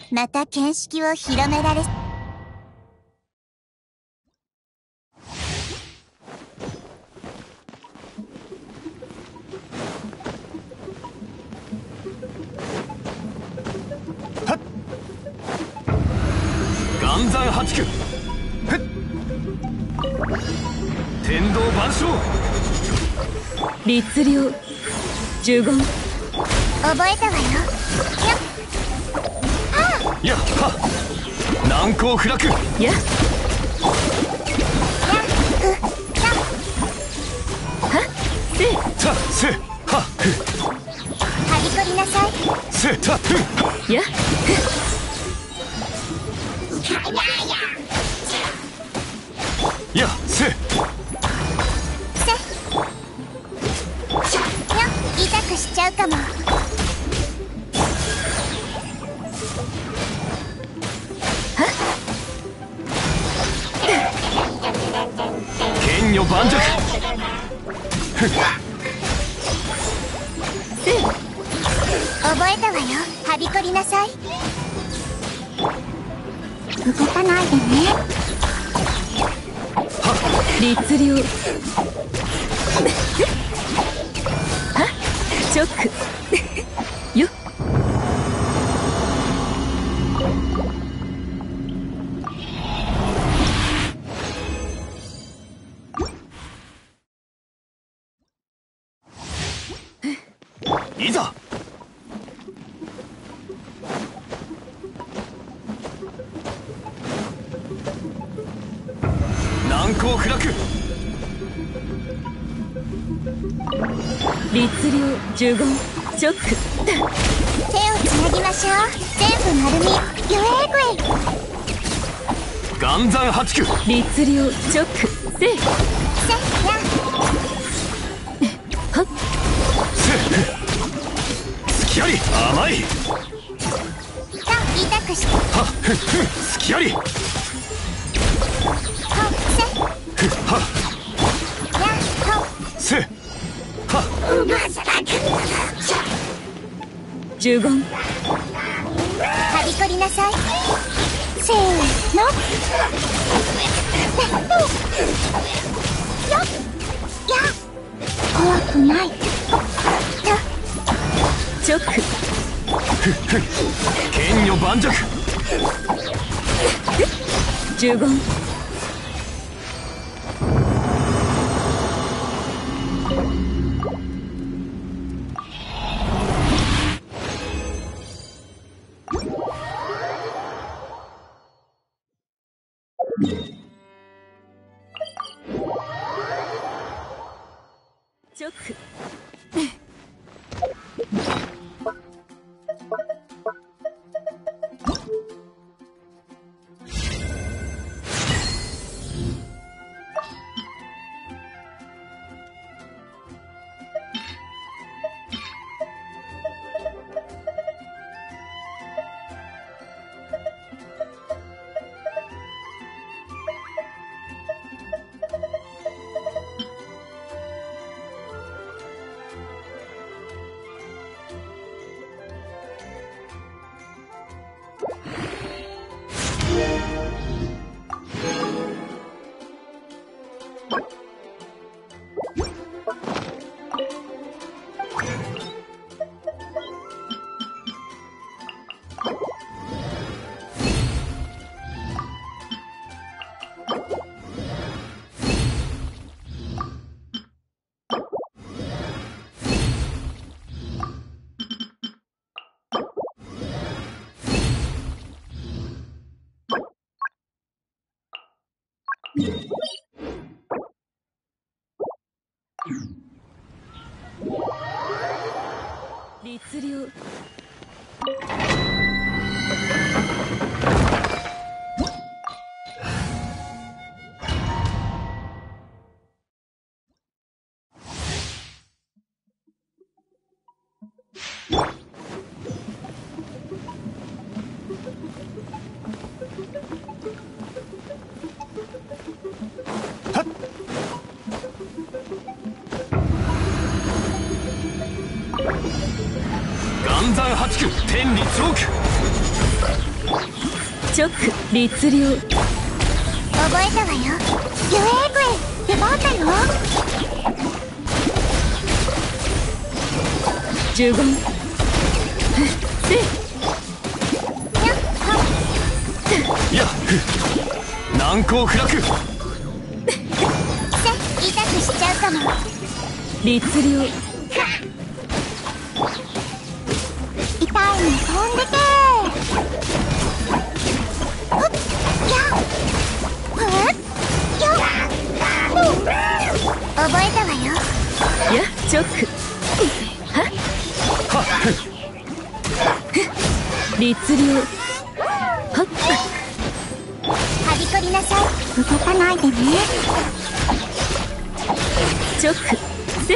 また見識を広められ。岩山八九、天道万象、律令呪言。覚えたわよ。やっは難攻不落。やはせたせはふはびこりなさい。せたふややせせよ痛くしちゃうかも。剣女盤石。覚えたわよ。はびこりなさい。動かないでね。律令チョックよっ。いざ難攻不落。律令呪言チョック。手をつなぎましょう。全部丸み。よえぐい。岩山八九、律令チョックせいせやはっせ隙あり甘い。と痛くして。はふふ隙あり。ほせやふはほせは呪言。はびこりなさい。せーの。よっや怖くない。チョック剣女盤石。呪言。チョック律令岩山八九天理チョーク。直律令。覚えたわよ。ユエークエ出番だよ。呪言。せやっはやっ難攻不落。せ痛くしちゃうかも。律令。痛いの飛んでけふっやっふっやっ覚えたわよ。や直。ははっ律令。はっはびこりなさい。動かないでね。直。せ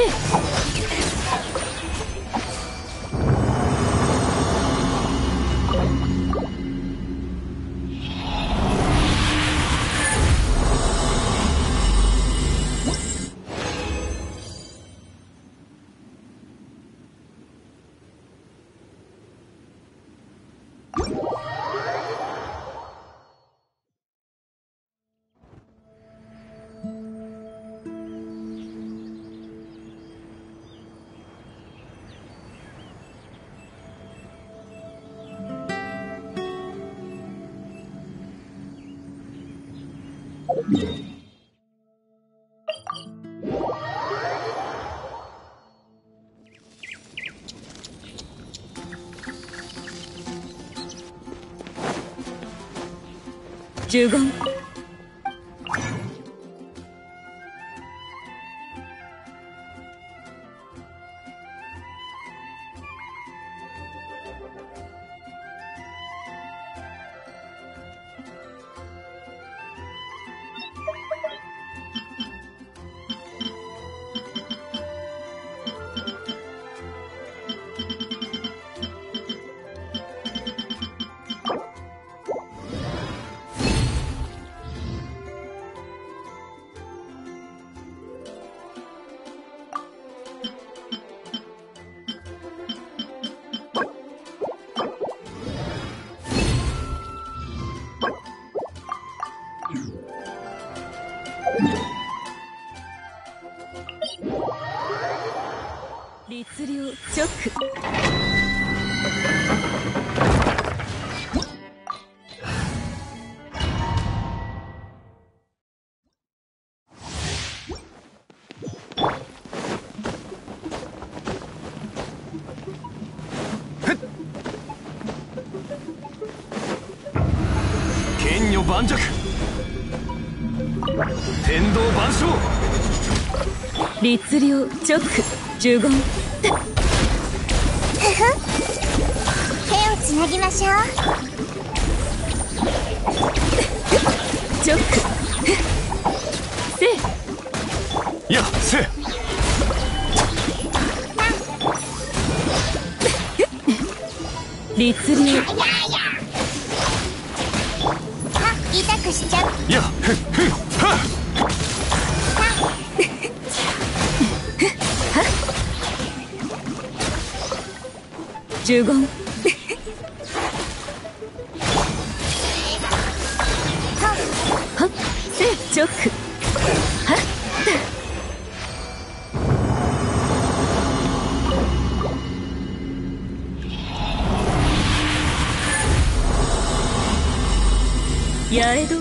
呪言。律令直。剣女盤石。天道万象。律令直。呪言。ふふ手をつなぎましょう。直。せやっせ律令。あ痛くしちゃう。やっふっふっはっ呪言。はっせ直。はっ八重戸。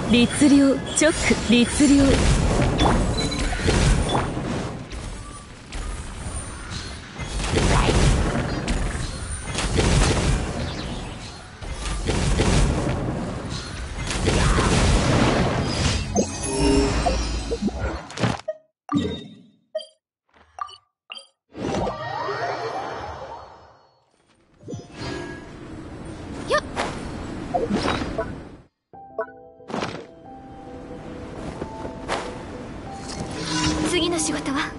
律令直律令次の仕事は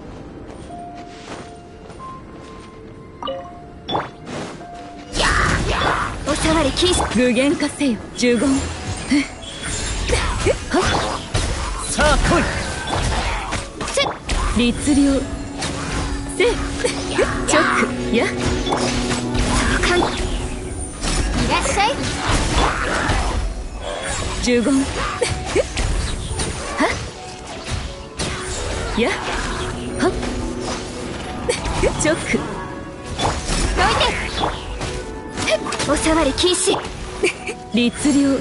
お触り禁止。具現化せよ呪言さあ来い。律令せ直やかんいらっしゃい。呪言やはっ直どいて。お触り禁止。律令呪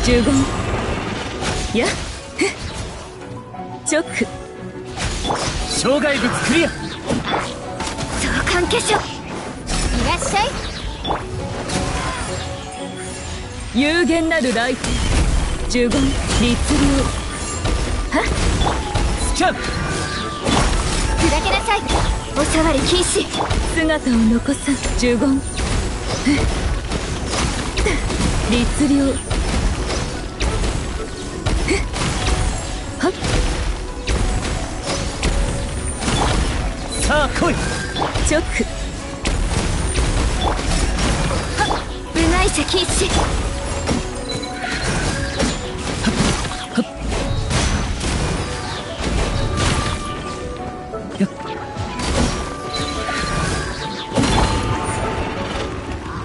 言や直障害物クリア。相関化粧。いらっしゃい。有限なるライト呪言律令はっスキャン。砕けなさい。お触り禁止。姿を残さん呪言律令はっさあ来い。直部外者禁止。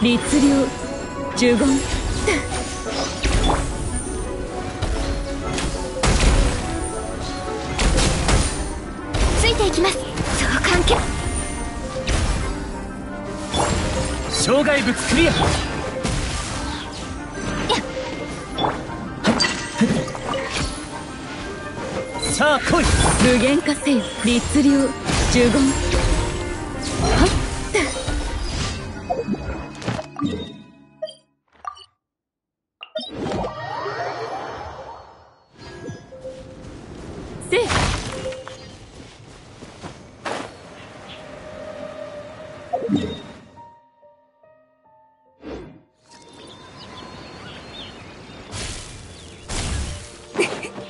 律令呪言ついていきます。相関係。障害物クリア。さあ来い。無限化せよ律令呪言はっせ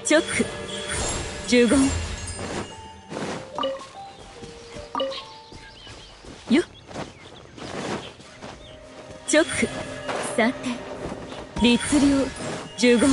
直呪言よっ直さて律令呪言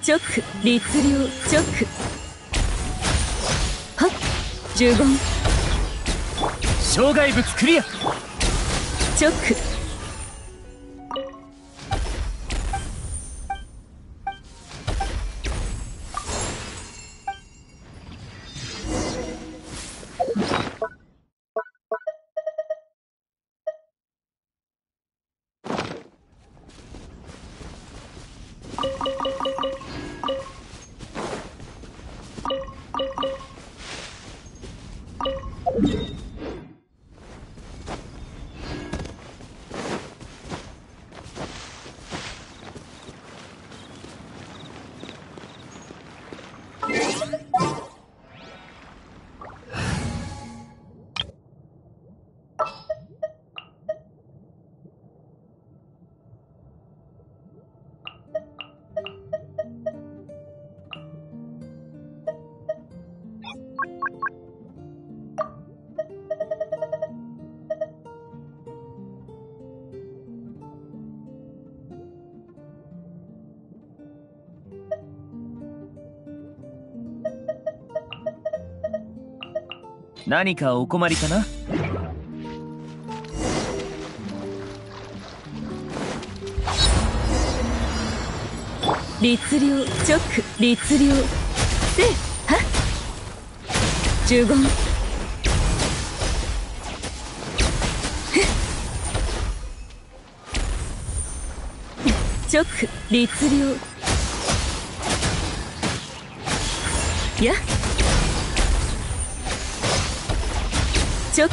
直律令直はっ呪言障害物クリア。直何かお困りかな？律令直律令せは呪言直律令や直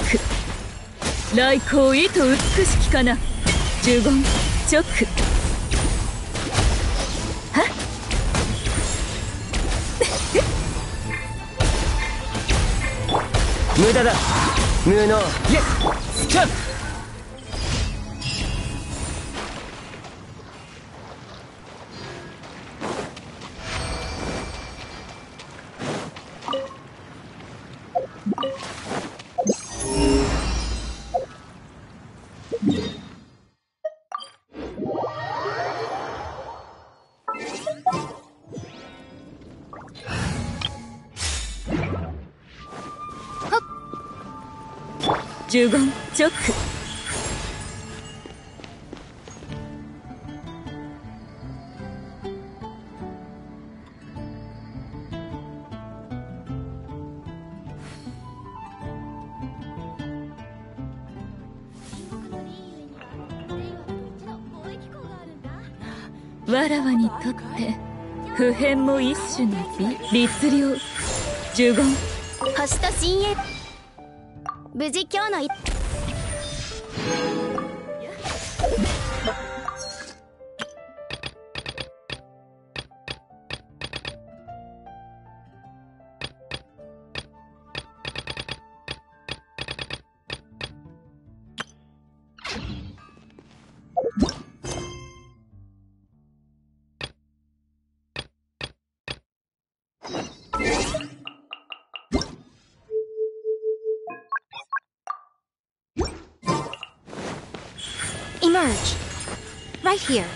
来光意と美しきかな呪言直は無駄だ無能イエスキャン呪言直わらわにとって普遍も一種の美律令呪言星と深淵無事今日のEmerge. Right here.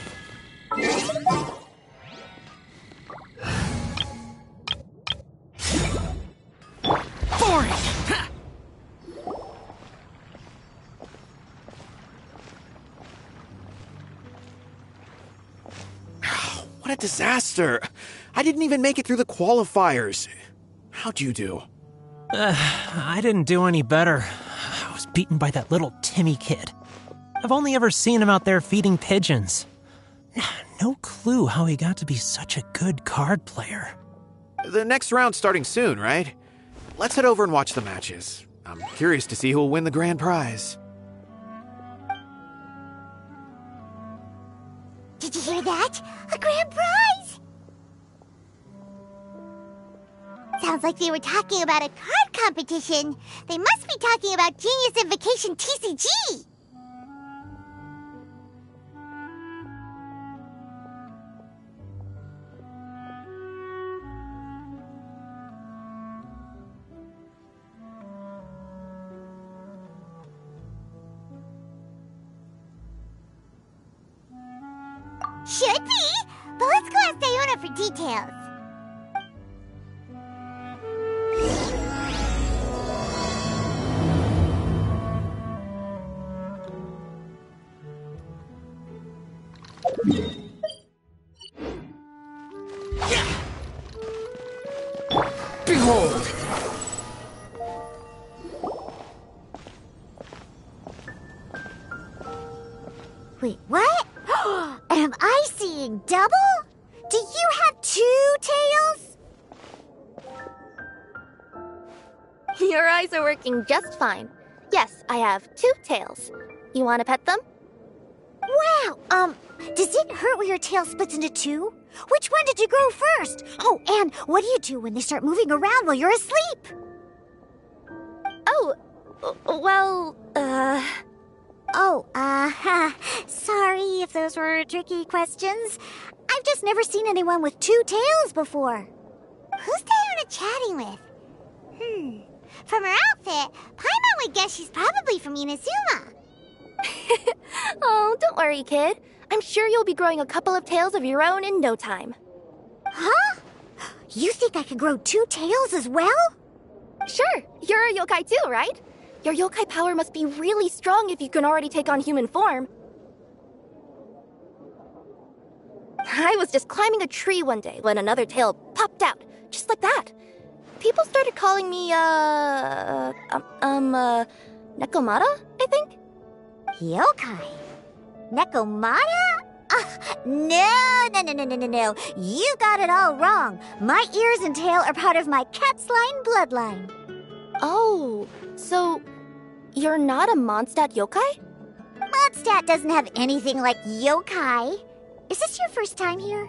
Boring! What a disaster! I didn't even make it through the qualifiers. How'd you do? I didn't do any better. I was beaten by that little Timmy kid. I've only ever seen him out there feeding pigeons. No clue how he got to be such a good card player. The next round's starting soon, right? Let's head over and watch the matches. I'm curious to see who'll win the grand prize. Did you hear that? A grand prize! Sounds like they were talking about a card competition. They must be talking about Genius Invocation TCG! Should be! But let's go ask Diona for details. Behold! Wait, what? Am I seeing double? Do you have two tails? Your eyes are working just fine. Yes, I have two tails. You want to pet them? Wow, does it hurt when your tail splits into two? Which one did you grow first? Oh, and what do you do when they start moving around while you're asleep? Oh, well, sorry if those were tricky questions. I've just never seen anyone with two tails before. Who's Diona chatting with? From her outfit, Paimon would guess she's probably from Inazuma. Oh, don't worry, kid. I'm sure you'll be growing a couple of tails of your own in no time. Huh? You think I could grow two tails as well? Sure, you're a yokai too, right? Your yokai power must be really strong if you can already take on human form. I was just climbing a tree one day when another tail popped out, just like that. People started calling me, Nekomata, I think? Yokai? Nekomata? No. You got it all wrong. My ears and tail are part of my cat's line bloodline. Oh, so you're not a Mondstadt yokai? Mondstadt doesn't have anything like yokai. Is this your first time here?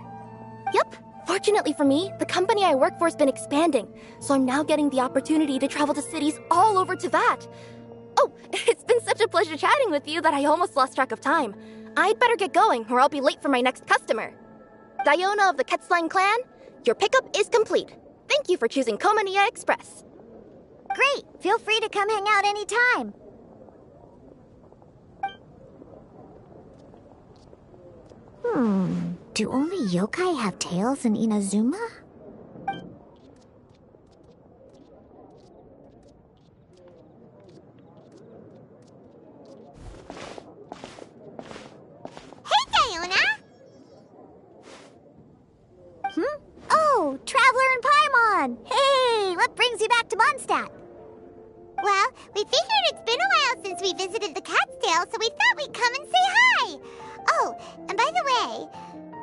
Yep. Fortunately for me, the company I work for has been expanding, so I'm now getting the opportunity to travel to cities all over Teyvat. Oh, it's been such a pleasure chatting with you that I almost lost track of time. I'd better get going, or I'll be late for my next customer. Diona of the Quetzline clan, your pickup is complete. Thank you for choosing Komania Express. Great. Feel free to come hang out anytime. Do only yokai have tails in Inazuma? Hey, Diona! Oh, Traveler and Paimon! Hey, what brings you back to Mondstadt? Well, we figured it's been a while since we visited the Cat's Tail, so we thought we'd come and say hi. Oh, and by the way,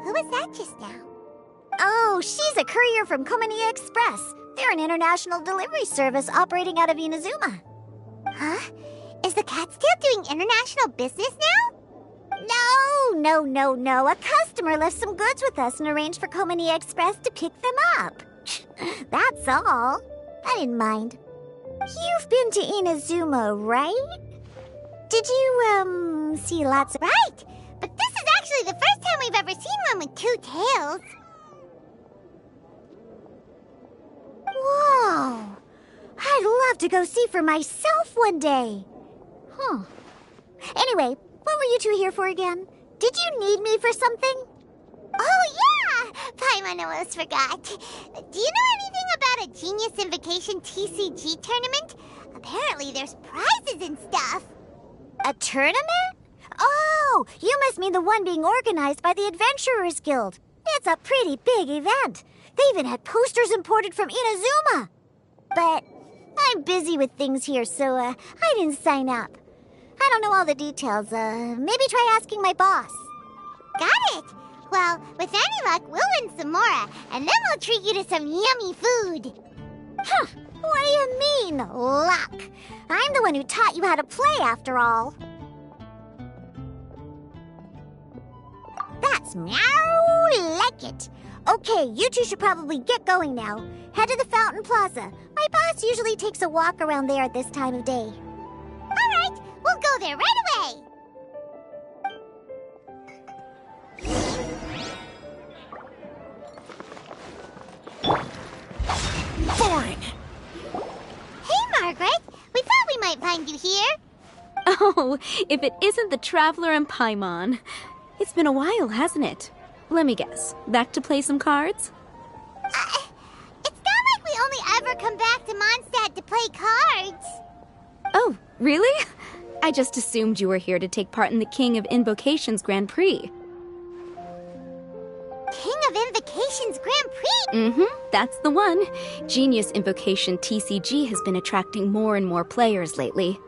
who was that just now? Oh, she's a courier from Komania Express. They're an international delivery service operating out of Inazuma. Huh? Is the Cat's Tail doing international business now? No. A customer left some goods with us and arranged for Komania Express to pick them up. That's all. I didn't mind. You've been to Inazuma, right? Did you, see lots of... Right! But this is actually the first time we've ever seen one with two tails. Whoa! I'd love to go see for myself one day. Anyway, what were you two here for again? Did you need me for something? Oh, yeah! Paimon almost forgot. Do you know anything about a Genius Invocation TCG tournament? Apparently there's prizes and stuff. A tournament? Oh, you must mean the one being organized by the Adventurers Guild. It's a pretty big event. They even had posters imported from Inazuma. But I'm busy with things here, so I didn't sign up. I don't know all the details. Maybe try asking my boss. Got it. Well, with any luck, we'll win some more, and then we'll treat you to some yummy food. Huh. What do you mean, luck? I'm the one who taught you how to play, after all. That's meow like it. Okay, you two should probably get going now. Head to the Fountain Plaza. My boss usually takes a walk around there at this time of day. All right, we'll go there right away. Boring! Hey, Margaret. We thought we might find you here. Oh, if it isn't the Traveler and Paimon. It's been a while, hasn't it? Let me guess. Back to play some cards? It's not like we only ever come back to Mondstadt to play cards. Oh, really? I just assumed you were here to take part in the King of Invocations Grand Prix. King of Invocations Grand Prix? That's the one. Genius Invocation TCG has been attracting more and more players lately.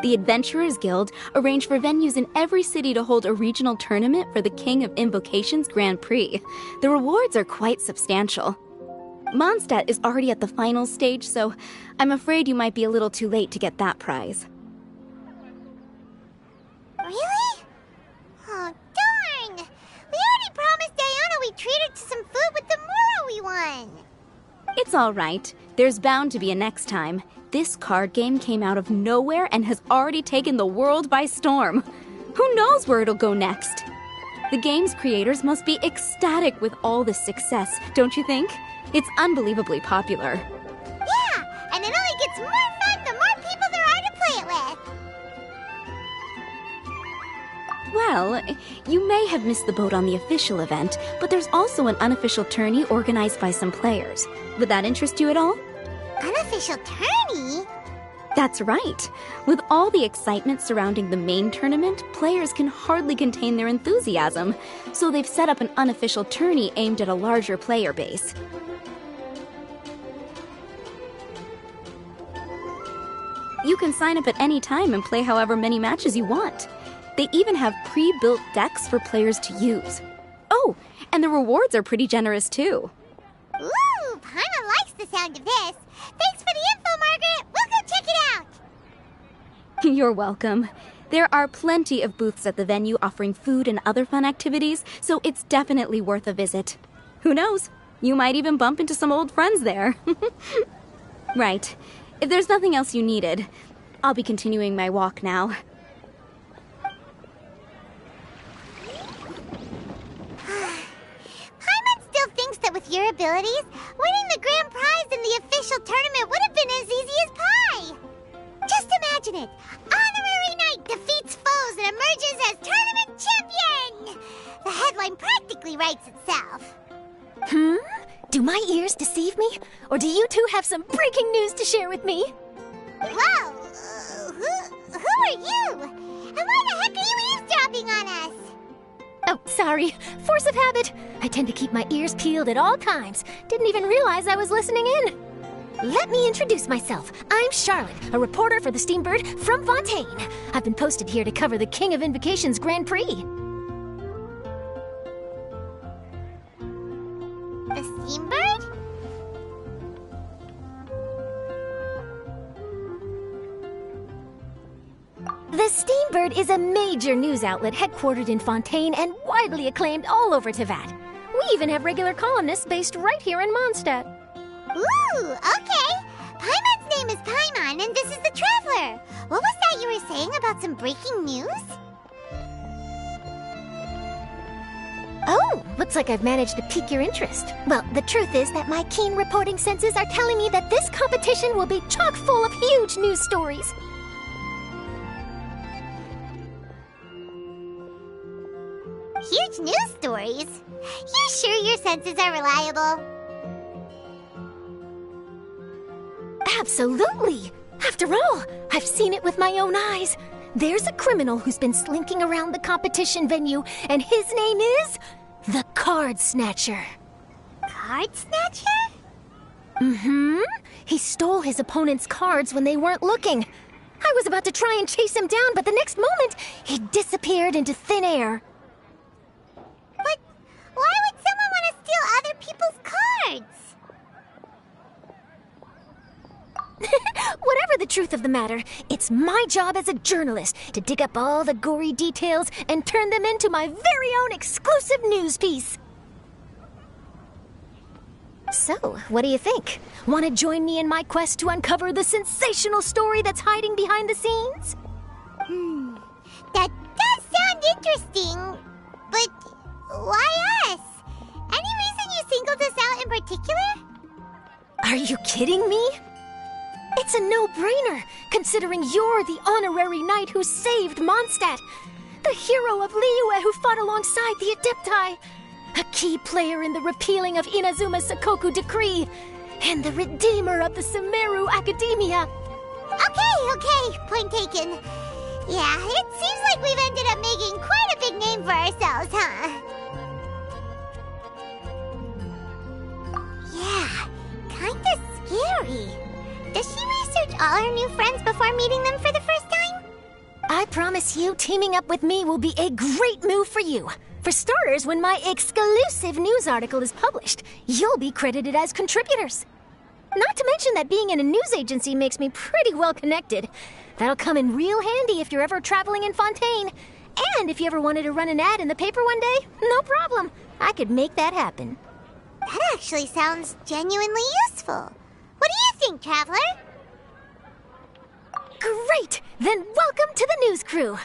The Adventurers Guild arranged for venues in every city to hold a regional tournament for the King of Invocations Grand Prix. The rewards are quite substantial. Mondstadt is already at the final stage, so I'm afraid you might be a little too late to get that prize. Really? Oh, darn! We already promised Diona we'd treat her to some food with the Moro we won. It's all right. There's bound to be a next time. This card game came out of nowhere and has already taken the world by storm. Who knows where it'll go next? The game's creators must be ecstatic with all this success, don't you think? It's unbelievably popular. Yeah, and it only gets more fun the more people there are to play it with. Well, you may have missed the boat on the official event, but there's also an unofficial tourney organized by some players. Would that interest you at all? Unofficial tourney? That's right. With all the excitement surrounding the main tournament, players can hardly contain their enthusiasm. So they've set up an unofficial tourney aimed at a larger player base. You can sign up at any time and play however many matches you want. They even have pre-built decks for players to use. Oh, and the rewards are pretty generous too. Ooh, Paimon likes the sound of this. Thanks for the info, Margaret. We'll go check it out. You're welcome. There are plenty of booths at the venue offering food and other fun activities, so it's definitely worth a visit. Who knows? You might even bump into some old friends there. Right. If there's nothing else you needed, I'll be continuing my walk now. Paimon still thinks that with your abilities, winning the grand prize in the official tournament would have been as easy as pie. Just imagine it. Honorary Knight defeats foes and emerges as tournament champion. The headline practically writes itself. Do my ears deceive me? Or do you two have some breaking news to share with me? Whoa! Who are you? And why the heck are you eavesdropping on us? Oh, sorry. Force of habit. I tend to keep my ears peeled at all times. Didn't even realize I was listening in. Let me introduce myself. I'm Charlotte, a reporter for the Steambird from Fontaine. I've been posted here to cover the King of Invocations Grand Prix. The Steambird? The Steambird is a major news outlet headquartered in Fontaine and widely acclaimed all over Teyvat. We even have regular columnists based right here in Mondstadt. Ooh, okay. Paimon's name is Paimon, and this is the Traveler. What was that you were saying about some breaking news? Oh, looks like I've managed to pique your interest. Well, the truth is that my keen reporting senses are telling me that this competition will be chock full of huge news stories. Huge news stories? You sure your senses are reliable? Absolutely! After all, I've seen it with my own eyes. There's a criminal who's been slinking around the competition venue, and his name is the Card Snatcher. Card Snatcher? Mm-hmm. He stole his opponent's cards when they weren't looking. I was about to try and chase him down, but the next moment, he disappeared into thin air. But why would someone want to steal other people's cards? Whatever the truth of the matter, it's my job as a journalist to dig up all the gory details and turn them into my very own exclusive news piece. So, what do you think? Want to join me in my quest to uncover the sensational story that's hiding behind the scenes? That does sound interesting, but why us? Any reason you singled us out in particular? Are you kidding me? It's a no-brainer, considering you're the honorary knight who saved Mondstadt, the hero of Liyue who fought alongside the Adepti, a key player in the repealing of Inazuma's Sakoku Decree, and the redeemer of the Sumeru Academia. Okay, point taken. Yeah, it seems like we've ended up making quite a big name for ourselves, huh? Yeah, kinda scary. Does she research all her new friends before meeting them for the first time? I promise you, teaming up with me will be a great move for you. For starters, when my exclusive news article is published, you'll be credited as contributors. Not to mention that being in a news agency makes me pretty well connected. That'll come in real handy if you're ever traveling in Fontaine. And if you ever wanted to run an ad in the paper one day, no problem. I could make that happen. That actually sounds genuinely useful. What do you think, Traveler? Great! Then welcome to the news crew.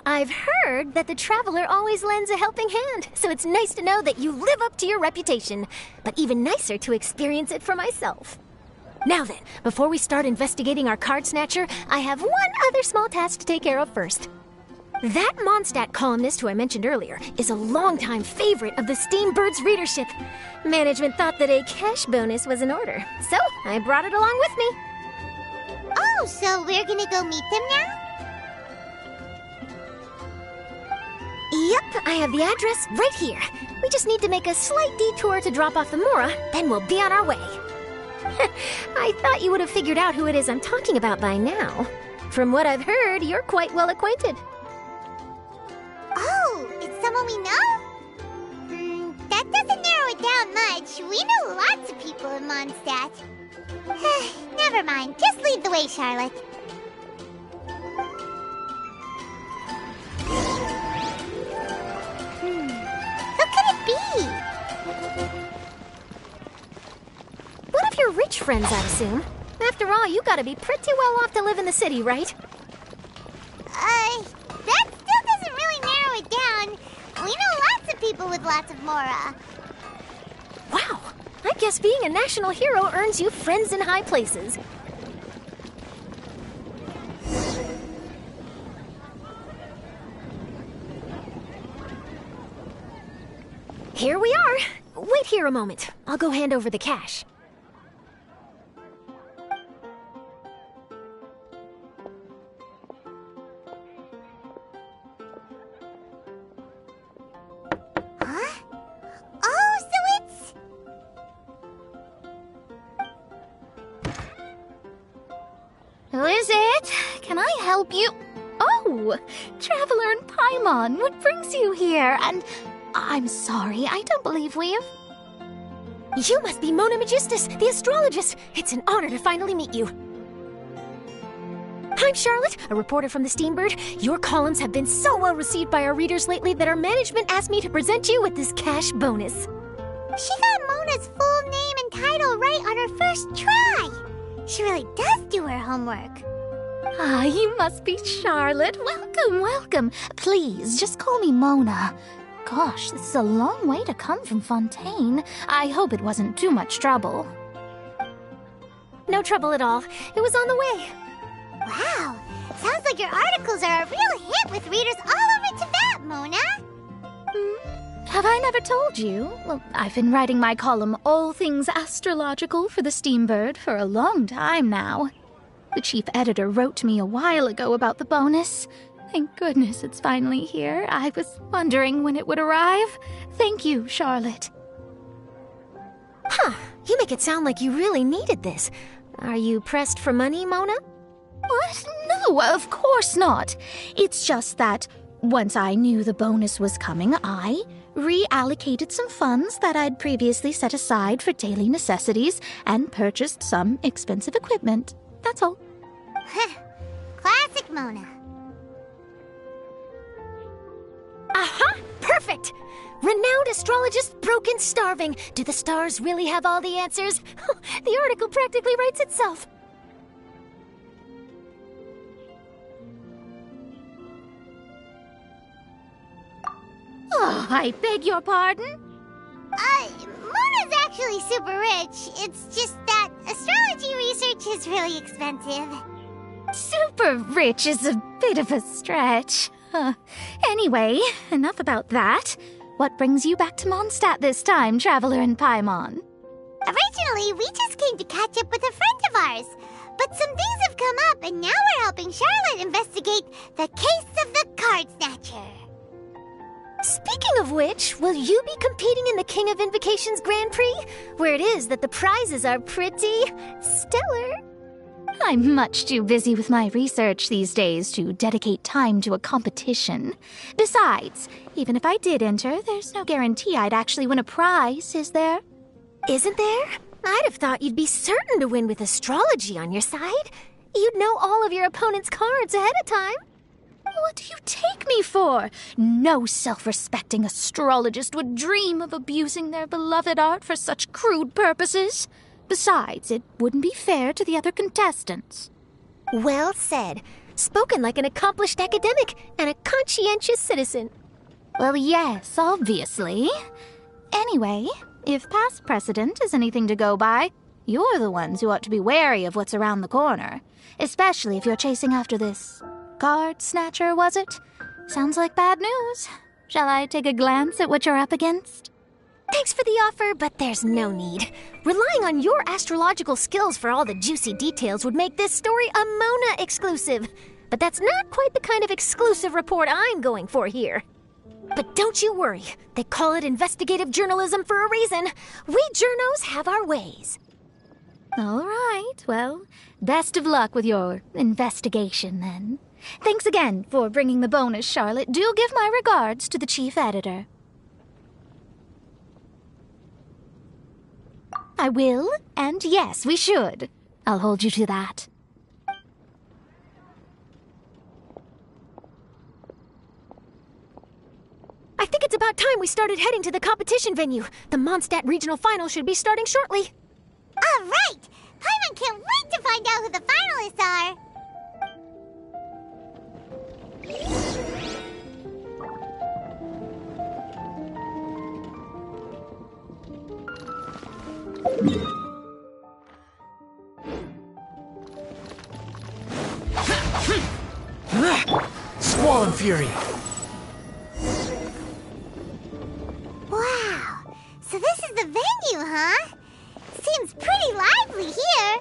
I've heard that the Traveler always lends a helping hand, so it's nice to know that you live up to your reputation, but even nicer to experience it for myself. Now then, before we start investigating our Card Snatcher, I have one other small task to take care of first. That Mondstadt columnist who I mentioned earlier is a longtime favorite of the Steambird's readership. Management thought that a cash bonus was in order, so I brought it along with me. Oh, so we're gonna go meet them now? Yep, I have the address right here. We just need to make a slight detour to drop off the Mora, then we'll be on our way. I thought you would have figured out who it is I'm talking about by now. From what I've heard, you're quite well acquainted. Oh, it's someone we know? That doesn't narrow it down much. We know lots of people in Mondstadt. Never mind. Just lead the way, Charlotte. Who could it be? One of your rich friends, I assume. After all, you gotta be pretty well off to live in the city, right? That still doesn't really narrow it down. We know lots of people with lots of Mora. Wow, I guess being a national hero earns you friends in high places. Here we are. Wait here a moment. I'll go hand over the cash. Who is it? Can I help you? Oh, Traveler in Paimon, what brings you here? And I'm sorry, I don't believe we've... You must be Mona Magistus, the astrologist. It's an honor to finally meet you. I'm Charlotte, a reporter from the Steambird. Your columns have been so well received by our readers lately that our management asked me to present you with this cash bonus. She got Mona's full name and title right on her first try. She really does do her homework. Ah, you must be Charlotte. Welcome, welcome. Please, just call me Mona. Gosh, this is a long way to come from Fontaine. I hope it wasn't too much trouble. No trouble at all. It was on the way. Wow, sounds like your articles are a real hit with readers all over Teyvat, Mona. Have I never told you? Well, I've been writing my column All Things Astrological for the Steambird for a long time now. The chief editor wrote to me a while ago about the bonus. Thank goodness it's finally here. I was wondering when it would arrive. Thank you, Charlotte. Huh, you make it sound like you really needed this. Are you pressed for money, Mona? What? No, of course not. It's just that once I knew the bonus was coming, I reallocated some funds that I'd previously set aside for daily necessities and purchased some expensive equipment. That's all. Classic Mona. Aha! Perfect! Renowned astrologist Broken Starving. Do the stars really have all the answers? The article practically writes itself. Oh, I beg your pardon? Mona's actually super rich. It's just that astrology research is really expensive. Super rich is a bit of a stretch. Anyway, enough about that. What brings you back to Mondstadt this time, Traveler in Paimon? Originally, we just came to catch up with a friend of ours. But some things have come up, and now we're helping Charlotte investigate the case of the Card Snatcher. Speaking of which, will you be competing in the King of Invocations Grand Prix? Where it is that the prizes are pretty stellar. I'm much too busy with my research these days to dedicate time to a competition. Besides, even if I did enter, there's no guarantee I'd actually win a prize, is there? Isn't there? I'd have thought you'd be certain to win with astrology on your side. You'd know all of your opponent's cards ahead of time. What do you take me for? No self-respecting astrologist would dream of abusing their beloved art for such crude purposes. Besides, it wouldn't be fair to the other contestants. Well said. Spoken like an accomplished academic and a conscientious citizen. Well, yes, obviously. Anyway, if past precedent is anything to go by, you're the ones who ought to be wary of what's around the corner. Especially if you're chasing after this Card Snatcher, was it? Sounds like bad news. Shall I take a glance at what you're up against? Thanks for the offer, but there's no need. Relying on your astrological skills for all the juicy details would make this story a Mona exclusive. But that's not quite the kind of exclusive report I'm going for here. But don't you worry. They call it investigative journalism for a reason. We journos have our ways. All right, well, best of luck with your investigation then. Thanks again for bringing the bonus, Charlotte. Do give my regards to the chief editor. I will, and yes, we should. I'll hold you to that. I think it's about time we started heading to the competition venue. The Mondstadt Regional Final should be starting shortly. All right! Paimon can't wait to find out who the finalists are! Squall and Fury! Wow! So this is the venue, huh? Seems pretty lively here.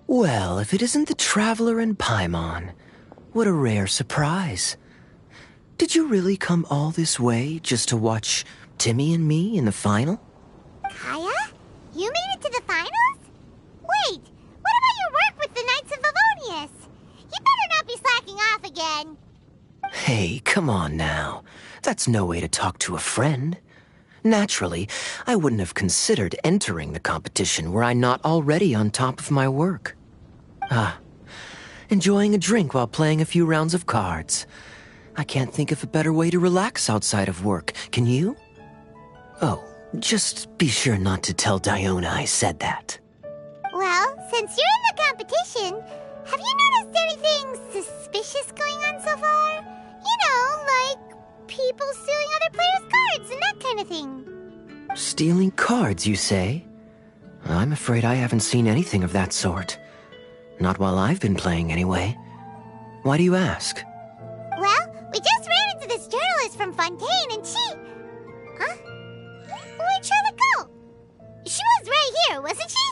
Well, if it isn't the Traveler and Paimon, what a rare surprise. Did you really come all this way just to watch Timmy and me in the final? Kaya? You made it to the finals? Wait, what about your work with the Knights of Favonius? You better not be slacking off again. Hey, come on now. That's no way to talk to a friend. Naturally, I wouldn't have considered entering the competition were I not already on top of my work. Enjoying a drink while playing a few rounds of cards. I can't think of a better way to relax outside of work, can you? Oh, just be sure not to tell Diona I said that. Well, since you're in the competition, have you noticed anything suspicious going on so far? You know, like people stealing other players' cards and that kind of thing. Stealing cards, you say? I'm afraid I haven't seen anything of that sort. Not while I've been playing, anyway. Why do you ask? Well, we just ran into this journalist from Fontaine and she... Huh? Where'd Charlotte go? She was right here, wasn't she?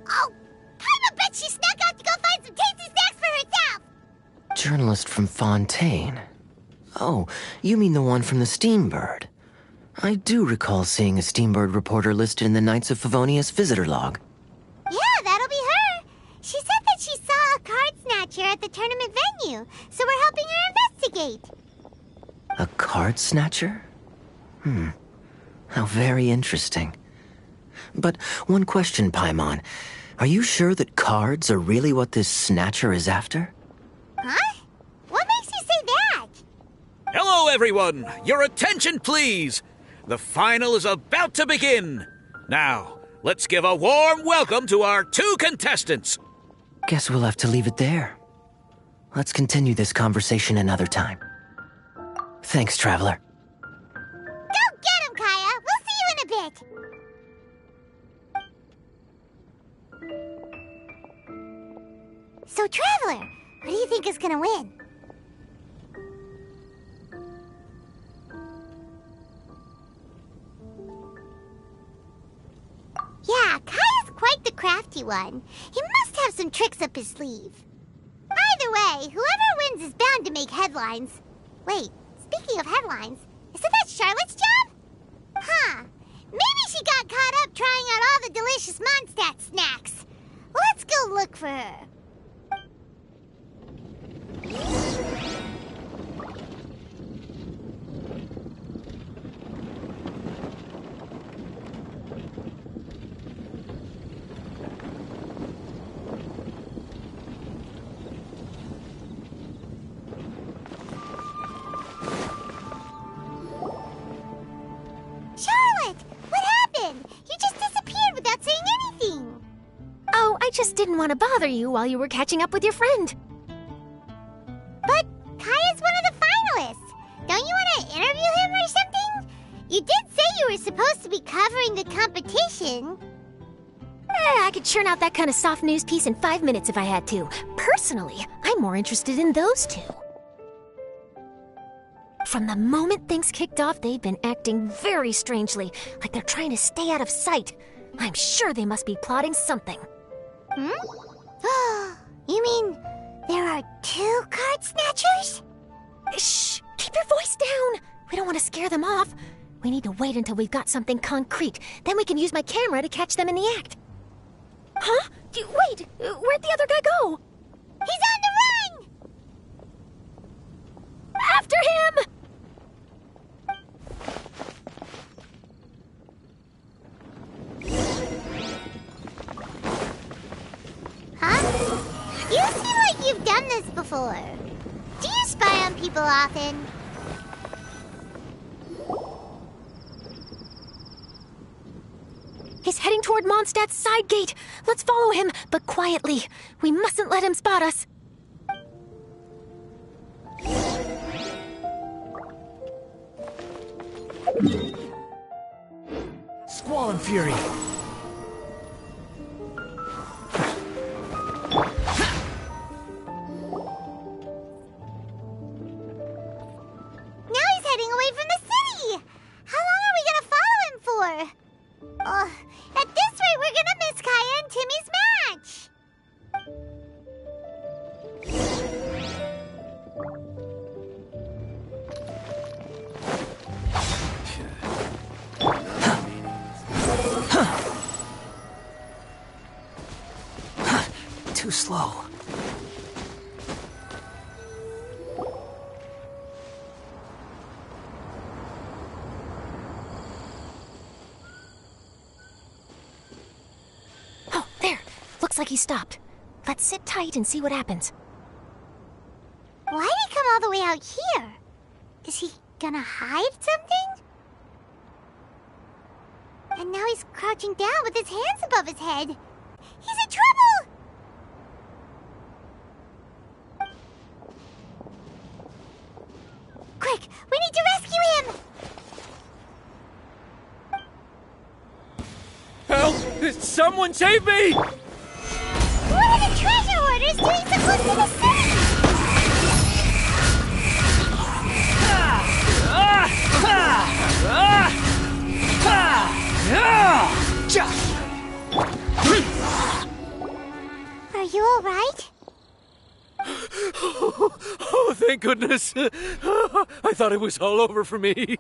Oh, I bet she snuck out to go find some tasty snacks for herself! Journalist from Fontaine. Oh, you mean the one from the Steambird. I do recall seeing a Steambird reporter listed in the Knights of Favonius visitor log. Yeah, that'll be her. She said that she saw a card snatcher at the tournament venue, so we're helping her investigate. A card snatcher? How very interesting. But one question, Paimon. Are you sure that cards are really what this snatcher is after? Huh? What makes you say that? Hello, everyone! Your attention, please! The final is about to begin. Now, let's give a warm welcome to our two contestants. Guess we'll have to leave it there. Let's continue this conversation another time. Thanks, Traveler. Go get him, Kaya! We'll see you in a bit! So, Traveler, what do you think is gonna win? Yeah, Kaya's quite the crafty one. He must have some tricks up his sleeve. Either way, whoever wins is bound to make headlines. Wait, speaking of headlines, isn't that Charlotte's job? Huh. Maybe she got caught up trying out all the delicious Mondstadt snacks. Let's go look for her. Charlotte, what happened? You just disappeared without saying anything. Oh, I just didn't want to bother you while you were catching up with your friend. But Kaya's supposed to be covering the competition. I could churn out that kind of soft news piece in 5 minutes if I had to. Personally, I'm more interested in those two. From the moment things kicked off, they've been acting very strangely, like they're trying to stay out of sight. I'm sure they must be plotting something. You mean there are 2 card snatchers? Shh! Keep your voice down! We don't want to scare them off. We need to wait until we've got something concrete. Then we can use my camera to catch them in the act. Huh? Wait! Where'd the other guy go? He's on the run! After him! Huh? You seem like you've done this before. Do you spy on people often? He's heading toward Mondstadt's side gate. Let's follow him, but quietly. We mustn't let him spot us. Squall and Fury. Now he's heading away from the city! How long are we gonna follow him for? At this rate, we're gonna miss Kaya and Timmy's match! Too slow. Oh, there. Looks like he stopped. Let's sit tight and see what happens. Why'd he come all the way out here? Is he gonna hide something? And now he's crouching down with his hands above his head. He's in trouble! Quick, we need to rescue him! Help! Someone save me! What are the treasure hoarders doing so close to the city? Are you all right? Oh, thank goodness. I thought it was all over for me.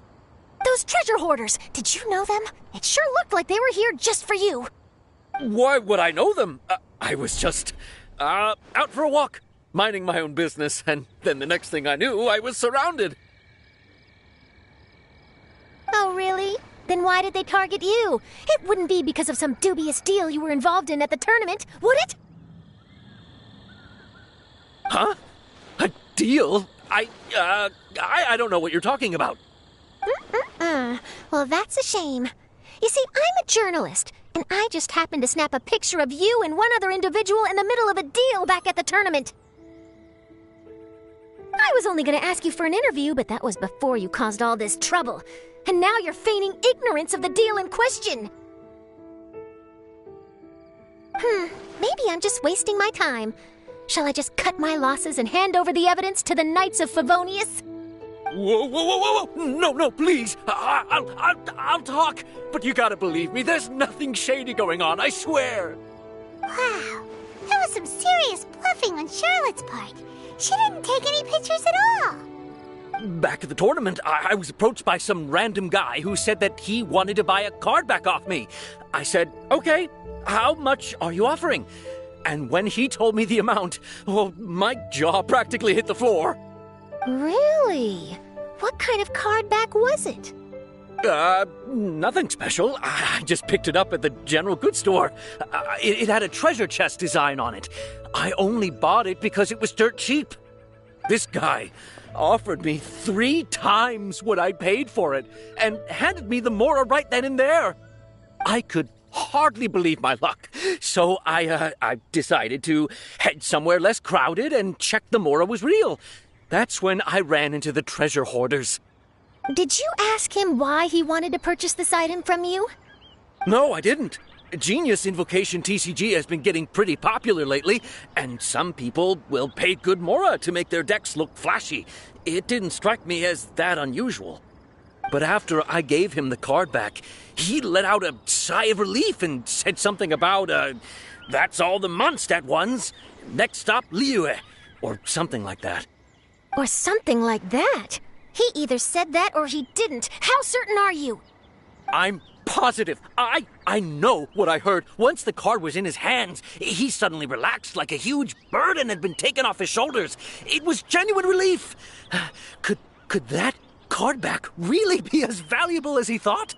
Those treasure hoarders, did you know them? It sure looked like they were here just for you. Why would I know them? I was just out for a walk, minding my own business, and then the next thing I knew, I was surrounded. Oh, really? Then why did they target you? It wouldn't be because of some dubious deal you were involved in at the tournament, would it? Huh? A deal? I don't know what you're talking about. Well, that's a shame. You see, I'm a journalist, and I just happened to snap a picture of you and one other individual in the middle of a deal back at the tournament. I was only going to ask you for an interview, but that was before you caused all this trouble. And now you're feigning ignorance of the deal in question. Maybe I'm just wasting my time. Shall I just cut my losses and hand over the evidence to the Knights of Favonius? Whoa. No, please. I'll talk. But you gotta believe me, there's nothing shady going on, I swear. Wow, that was some serious bluffing on Charlotte's part. She didn't take any pictures at all. Back at the tournament, I was approached by some random guy who said that he wanted to buy a card back off me. I said, okay, how much are you offering? And when he told me the amount, my jaw practically hit the floor. Really? What kind of card back was it? Nothing special. I just picked it up at the general goods store. It had a treasure chest design on it. I only bought it because it was dirt cheap. This guy offered me 3 times what I paid for it and handed me the Mora right then and there. I could hardly believe my luck, so I decided to head somewhere less crowded and check the Mora was real. That's when I ran into the treasure hoarders. Did you ask him why he wanted to purchase this item from you? No, I didn't. Genius Invocation TCG has been getting pretty popular lately, and some people will pay good mora to make their decks look flashy. It didn't strike me as that unusual. But after I gave him the card back, he let out a sigh of relief and said something about, that's all the Mondstadt ones. Next stop, Liyue, or something like that. Or something like that? He either said that or he didn't. How certain are you? I'm positive. I know what I heard. Once the card was in his hands, he suddenly relaxed like a huge burden had been taken off his shoulders. It was genuine relief. Could that card back really be as valuable as he thought?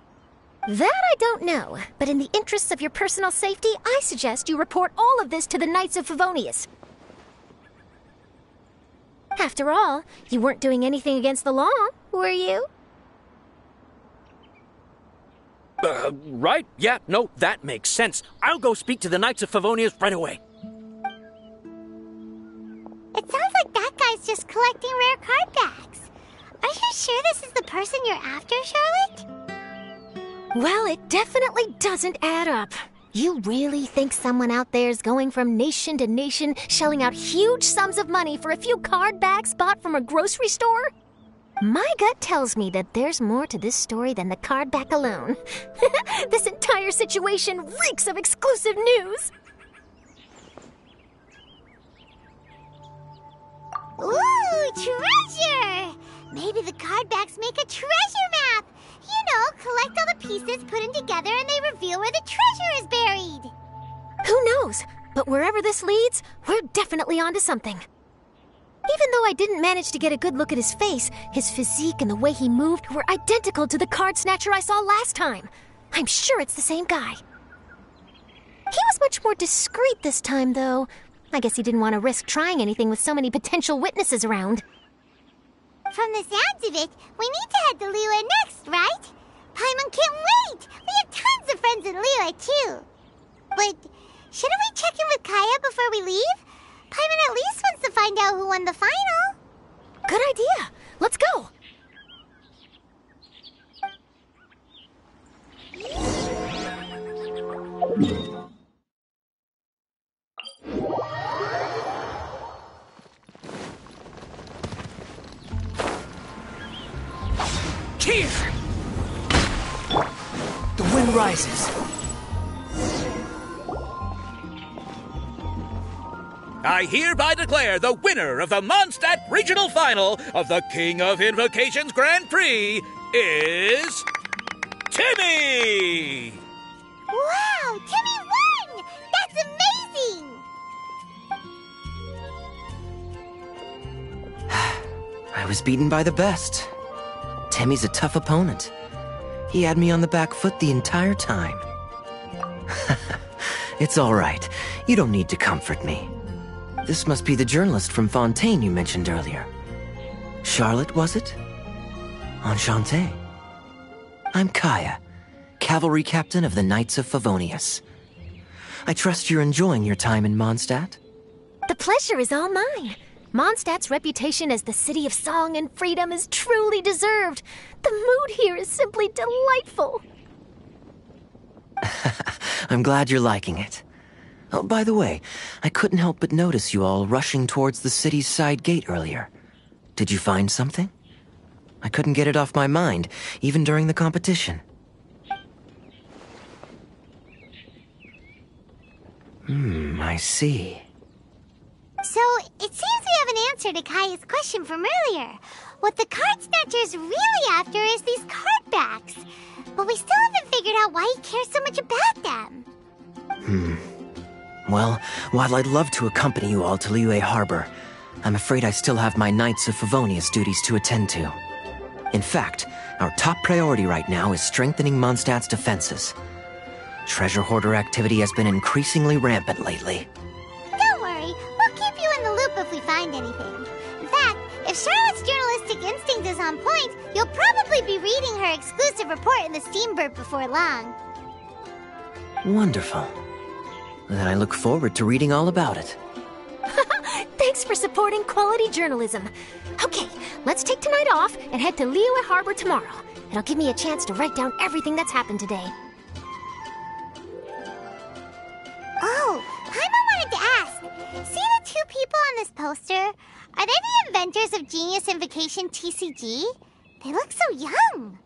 That I don't know, but in the interests of your personal safety, I suggest you report all of this to the Knights of Favonius. After all, you weren't doing anything against the law, were you? Right. Yeah, no, that makes sense. I'll go speak to the Knights of Favonius right away. It sounds like that guy's just collecting rare card backs. Are you sure this is the person you're after, Charlotte? Well, it definitely doesn't add up. You really think someone out there's going from nation to nation, shelling out huge sums of money for a few card backs bought from a grocery store? My gut tells me that there's more to this story than the card back alone. This entire situation reeks of exclusive news! Ooh, treasure! Maybe the card backs make a treasure map! You know, collect all the pieces, put them together, and they reveal where the treasure is buried! Who knows? But wherever this leads, we're definitely onto something. Even though I didn't manage to get a good look at his face, his physique and the way he moved were identical to the card snatcher I saw last time. I'm sure it's the same guy. He was much more discreet this time, though. I guess he didn't want to risk trying anything with so many potential witnesses around. From the sounds of it, we need to head to Liyue next, right? Paimon can't wait! We have tons of friends in Liyue, too. But shouldn't we check in with Kaya before we leave? Paimon at least wants to find out who won the final. Good idea. Let's go. Here! The wind rises. I hereby declare the winner of the Mondstadt Regional Final of the King of Invocations Grand Prix is Timmy! Wow, Timmy won! That's amazing! I was beaten by the best. Timmy's a tough opponent. He had me on the back foot the entire time. It's all right. You don't need to comfort me. This must be the journalist from Fontaine you mentioned earlier. Charlotte, was it? Enchanté. I'm Kaya, cavalry captain of the Knights of Favonius. I trust you're enjoying your time in Mondstadt? The pleasure is all mine. Mondstadt's reputation as the city of song and freedom is truly deserved. The mood here is simply delightful. I'm glad you're liking it. Oh, by the way, I couldn't help but notice you all rushing towards the city's side gate earlier. Did you find something? I couldn't get it off my mind, even during the competition. I see. So, it seems we have an answer to Kaya's question from earlier. What the card snatcher's really after is these card backs. But we still haven't figured out why he cares so much about them. Well, while I'd love to accompany you all to Liyue Harbor, I'm afraid I still have my Knights of Favonius duties to attend to. In fact, our top priority right now is strengthening Mondstadt's defenses. Treasure hoarder activity has been increasingly rampant lately. Don't worry, we'll keep you in the loop if we find anything. In fact, if Charlotte's journalistic instinct is on point, you'll probably be reading her exclusive report in the Steambird before long. Wonderful. Then I look forward to reading all about it. Thanks for supporting quality journalism. Okay, let's take tonight off and head to Liyue Harbor tomorrow. It'll give me a chance to write down everything that's happened today. Oh, Paimon wanted to ask. See the two people on this poster? Are they the inventors of Genius Invocation TCG? They look so young.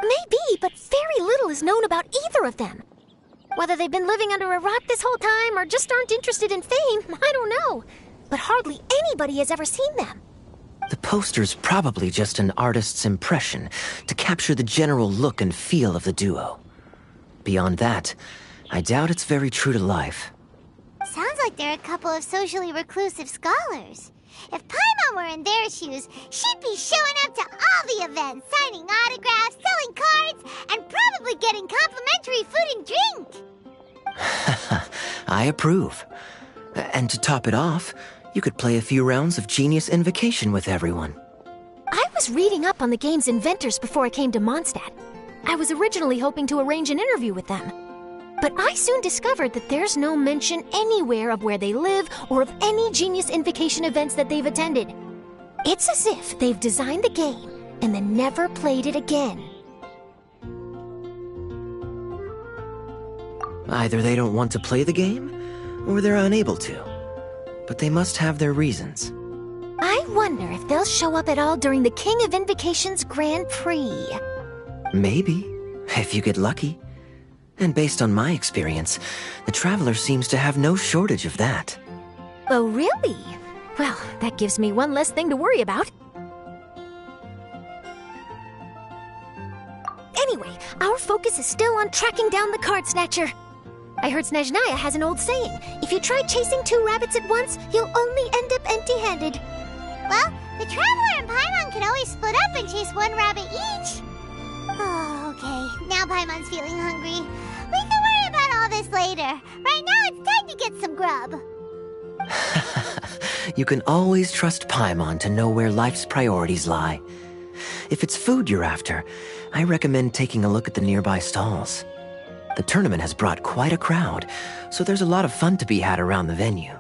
Maybe, but very little is known about either of them. Whether they've been living under a rock this whole time or just aren't interested in fame, I don't know. But hardly anybody has ever seen them. The poster's probably just an artist's impression to capture the general look and feel of the duo. Beyond that, I doubt it's very true to life. Sounds like they're a couple of socially reclusive scholars. If Paimon were in their shoes, she'd be showing up to all the events, signing autographs, selling cards, and probably getting complimentary food and drink. I approve. And to top it off, you could play a few rounds of Genius Invocation with everyone. I was reading up on the game's inventors before I came to Mondstadt. I was originally hoping to arrange an interview with them. But I soon discovered that there's no mention anywhere of where they live or of any Genius Invocation events that they've attended. It's as if they've designed the game and then never played it again. Either they don't want to play the game, or they're unable to. But they must have their reasons. I wonder if they'll show up at all during the King of Invocation's Grand Prix. Maybe, if you get lucky. And based on my experience, the Traveler seems to have no shortage of that. Oh, really? Well, that gives me one less thing to worry about. Anyway, our focus is still on tracking down the Card Snatcher. I heard Snezhnaya has an old saying, if you try chasing two rabbits at once, you'll only end up empty-handed. Well, the Traveler and Paimon can always split up and chase one rabbit each. Oh, okay. Now Paimon's feeling hungry. We can worry about all this later. Right now, it's time to get some grub. You can always trust Paimon to know where life's priorities lie. If it's food you're after, I recommend taking a look at the nearby stalls. The tournament has brought quite a crowd, so there's a lot of fun to be had around the venue.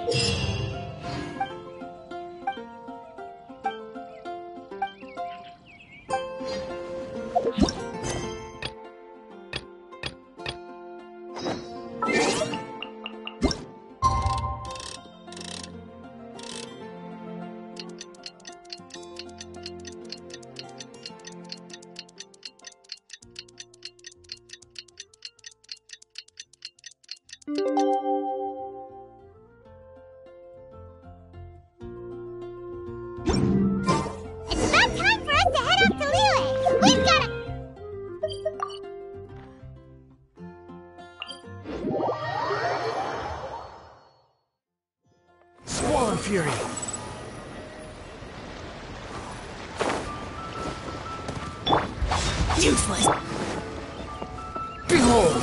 It's about time for us to head up to Liyue. We've got to... Swarm Fury! Useless. Behold!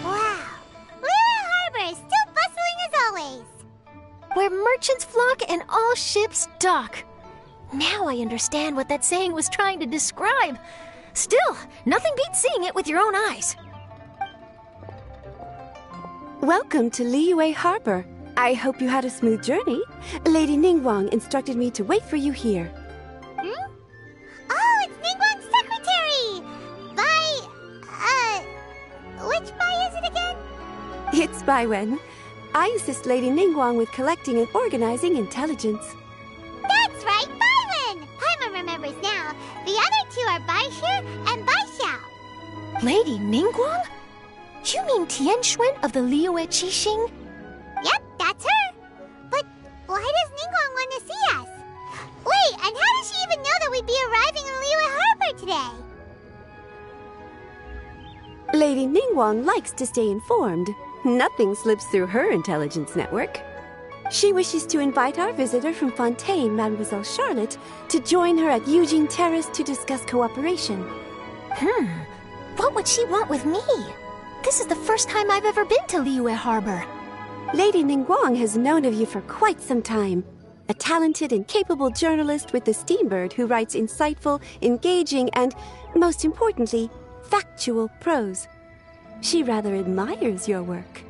Wow. Liyue Harbor is still bustling as always. Where merchants flock and all ships dock. Now I understand what that saying was trying to describe. Still, nothing beats seeing it with your own eyes. Welcome to Liyue Harbor. I hope you had a smooth journey. Lady Ningguang instructed me to wait for you here. Hmm? Oh, it's Ningguang's secretary! Which Bai is it again? It's Bai Wen. I assist Lady Ningguang with collecting and organizing intelligence. That's right, Bai Wen! Paimon remembers now. The other two are Bai Shu and Bai Xiao. Lady Ningguang? You mean Tian Xuen of the Liyue Qixing? Yep, that's her. But why does Ningguang want to see us? Wait, and how does she even know that we'd be arriving in Liyue Harbor today? Lady Ningguang likes to stay informed. Nothing slips through her intelligence network. She wishes to invite our visitor from Fontaine, Mademoiselle Charlotte, to join her at Eugene Terrace to discuss cooperation. What would she want with me? This is the first time I've ever been to Liyue Harbor. Lady Ningguang has known of you for quite some time. A talented and capable journalist with the Steambird who writes insightful, engaging, and, most importantly, factual prose. She rather admires your work.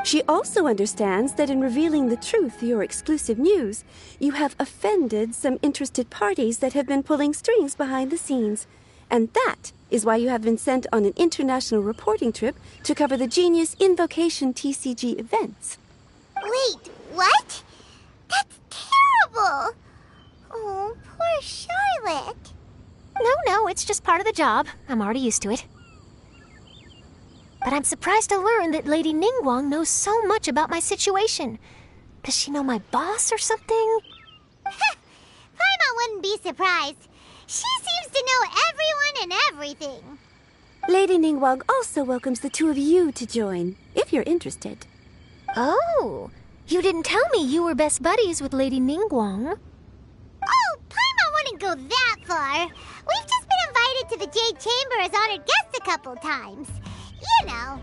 She also understands that in revealing the truth, your exclusive news, you have offended some interested parties that have been pulling strings behind the scenes. And that is why you have been sent on an international reporting trip to cover the Genius Invocation TCG events. Wait, what? That's terrible! Oh, poor Charlotte. No, it's just part of the job. I'm already used to it. But I'm surprised to learn that Lady Ningguang knows so much about my situation. Does she know my boss or something? Paimon wouldn't be surprised. She seems to know everyone and everything. Lady Ningguang also welcomes the two of you to join, if you're interested. Oh, you didn't tell me you were best buddies with Lady Ningguang. Oh, Paimon wouldn't go that far. We've just been invited to the Jade Chamber as honored guests a couple times. You know.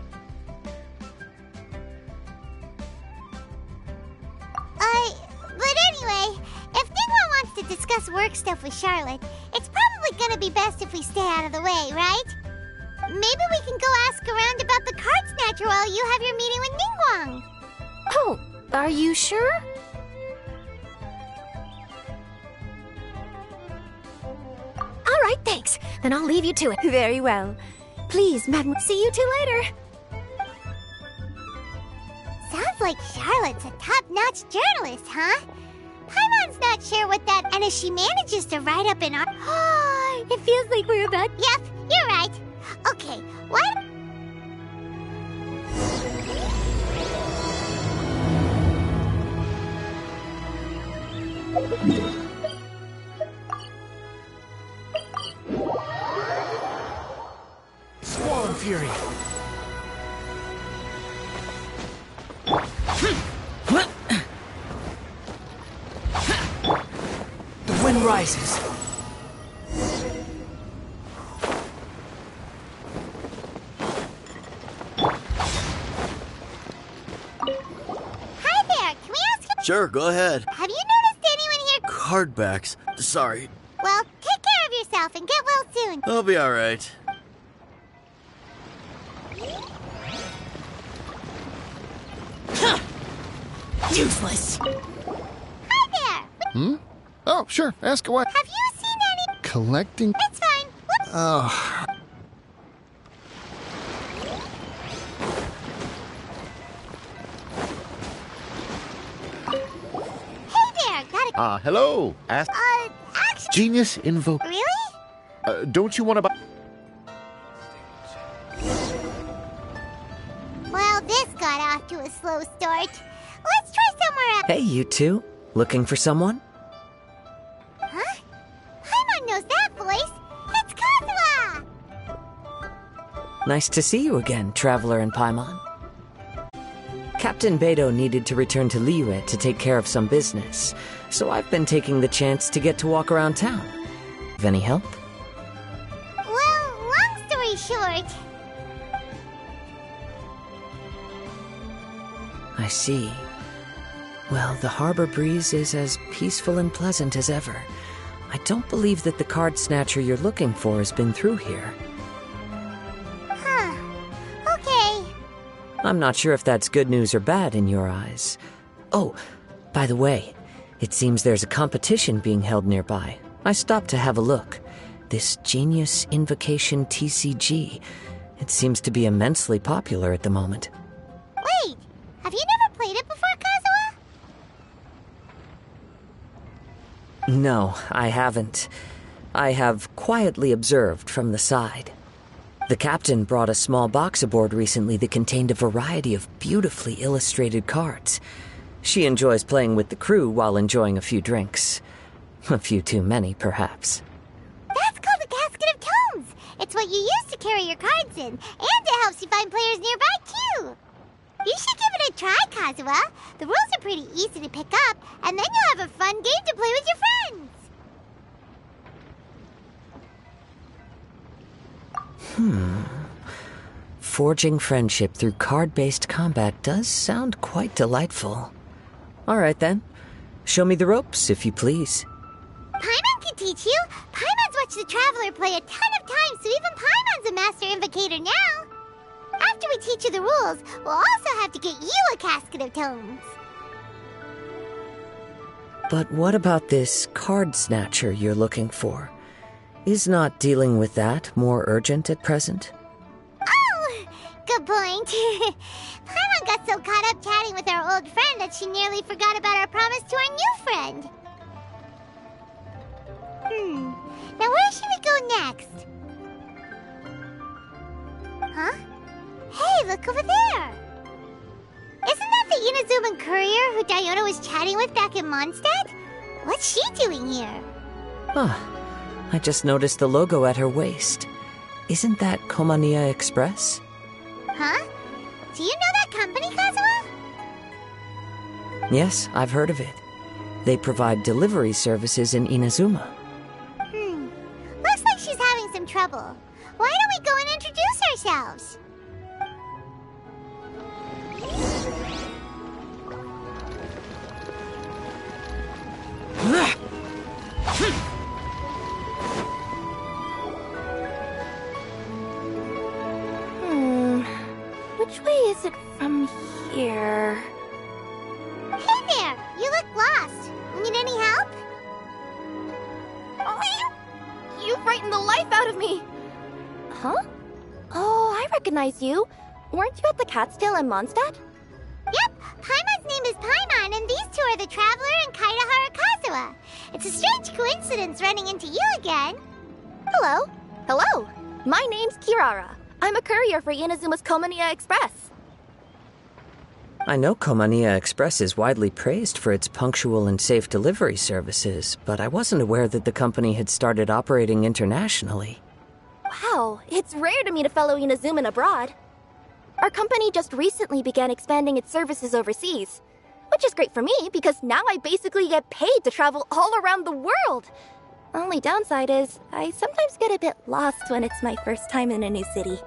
But anyway, if Ningguang wants to discuss work stuff with Charlotte, it's probably gonna be best if we stay out of the way, right? Maybe we can go ask around about the card snatcher while you have your meeting with Ningguang. Oh, are you sure? All right, thanks. Then I'll leave you to it. Very well. Please, Madam. See you two later. Sounds like Charlotte's a top-notch journalist, huh? Paimon's not sure what that... And if she manages to write up in our... It feels like we're about... Yep, you're right. Okay, what... Swarm Fury! The wind rises. Hi there, can we ask you... Sure, go ahead. Have you noticed anyone here... Cardbacks. Sorry. Well, take soon. I'll be alright. Useless. Hi there. Oh, sure. Ask away. Have you seen any... Collecting... It's fine. Whoops. Oh... Hello. Ask. Actually... Genius Invoke. Really? Don't you want to buy... Well, this got off to a slow start. Let's try somewhere else. Hey, you two. Looking for someone? Huh? Paimon knows that voice. It's Kazuha! Nice to see you again, Traveler and Paimon. Captain Beidou needed to return to Liyue to take care of some business, so I've been taking the chance to get to walk around town. Have any help? Well, long story short... I see. Well, the harbor breeze is as peaceful and pleasant as ever. I don't believe that the card snatcher you're looking for has been through here. Huh. Okay. I'm not sure if that's good news or bad in your eyes. Oh, by the way, it seems there's a competition being held nearby. I stopped to have a look. This Genius Invocation TCG. It seems to be immensely popular at the moment. Wait, have you never played it before, Kazuha? No, I haven't. I have quietly observed from the side. The captain brought a small box aboard recently that contained a variety of beautifully illustrated cards. She enjoys playing with the crew while enjoying a few drinks. A few too many, perhaps. That's called a Casket of Tomes. It's what you use to carry your cards in, and it helps you find players nearby, too. You should give it a try, Kazuha. The rules are pretty easy to pick up, and then you'll have a fun game to play with your friends. Forging friendship through card-based combat does sound quite delightful. All right, then. Show me the ropes, if you please. Paimon can teach you. Paimon's watched the Traveler play a ton of times, so even Paimon's a master invocator now. After we teach you the rules, we'll also have to get you a Casket of Tomes. But what about this card snatcher you're looking for? Is not dealing with that more urgent at present? Oh, good point. Paimon got so caught up chatting with our old friend that she nearly forgot about our promise to our new friend. Now where should we go next? Huh? Hey, look over there! Isn't that the Inazuman courier who Diona was chatting with back in Mondstadt? What's she doing here? I just noticed the logo at her waist. Isn't that Komania Express? Huh? Do you know that company, Kazuha? Yes, I've heard of it. They provide delivery services in Inazuma. Looks like she's having some trouble. Why don't we go and introduce ourselves? Which way is it from here? Hey there! You look lost. Need any help? Oh, you frightened the life out of me! Huh? Oh, I recognize you. Weren't you at the Cat's Tail in Mondstadt? Yep, Paimon's name is Paimon, and these two are the Traveler and Kaitahara Kazuha. It's a strange coincidence running into you again. Hello. Hello. My name's Kirara. I'm a courier for Inazuma's Komania Express. I know Komania Express is widely praised for its punctual and safe delivery services, but I wasn't aware that the company had started operating internationally. Wow, it's rare to meet a fellow Inazuman abroad. Our company just recently began expanding its services overseas, which is great for me because now I basically get paid to travel all around the world. Only downside is, I sometimes get a bit lost when it's my first time in a new city.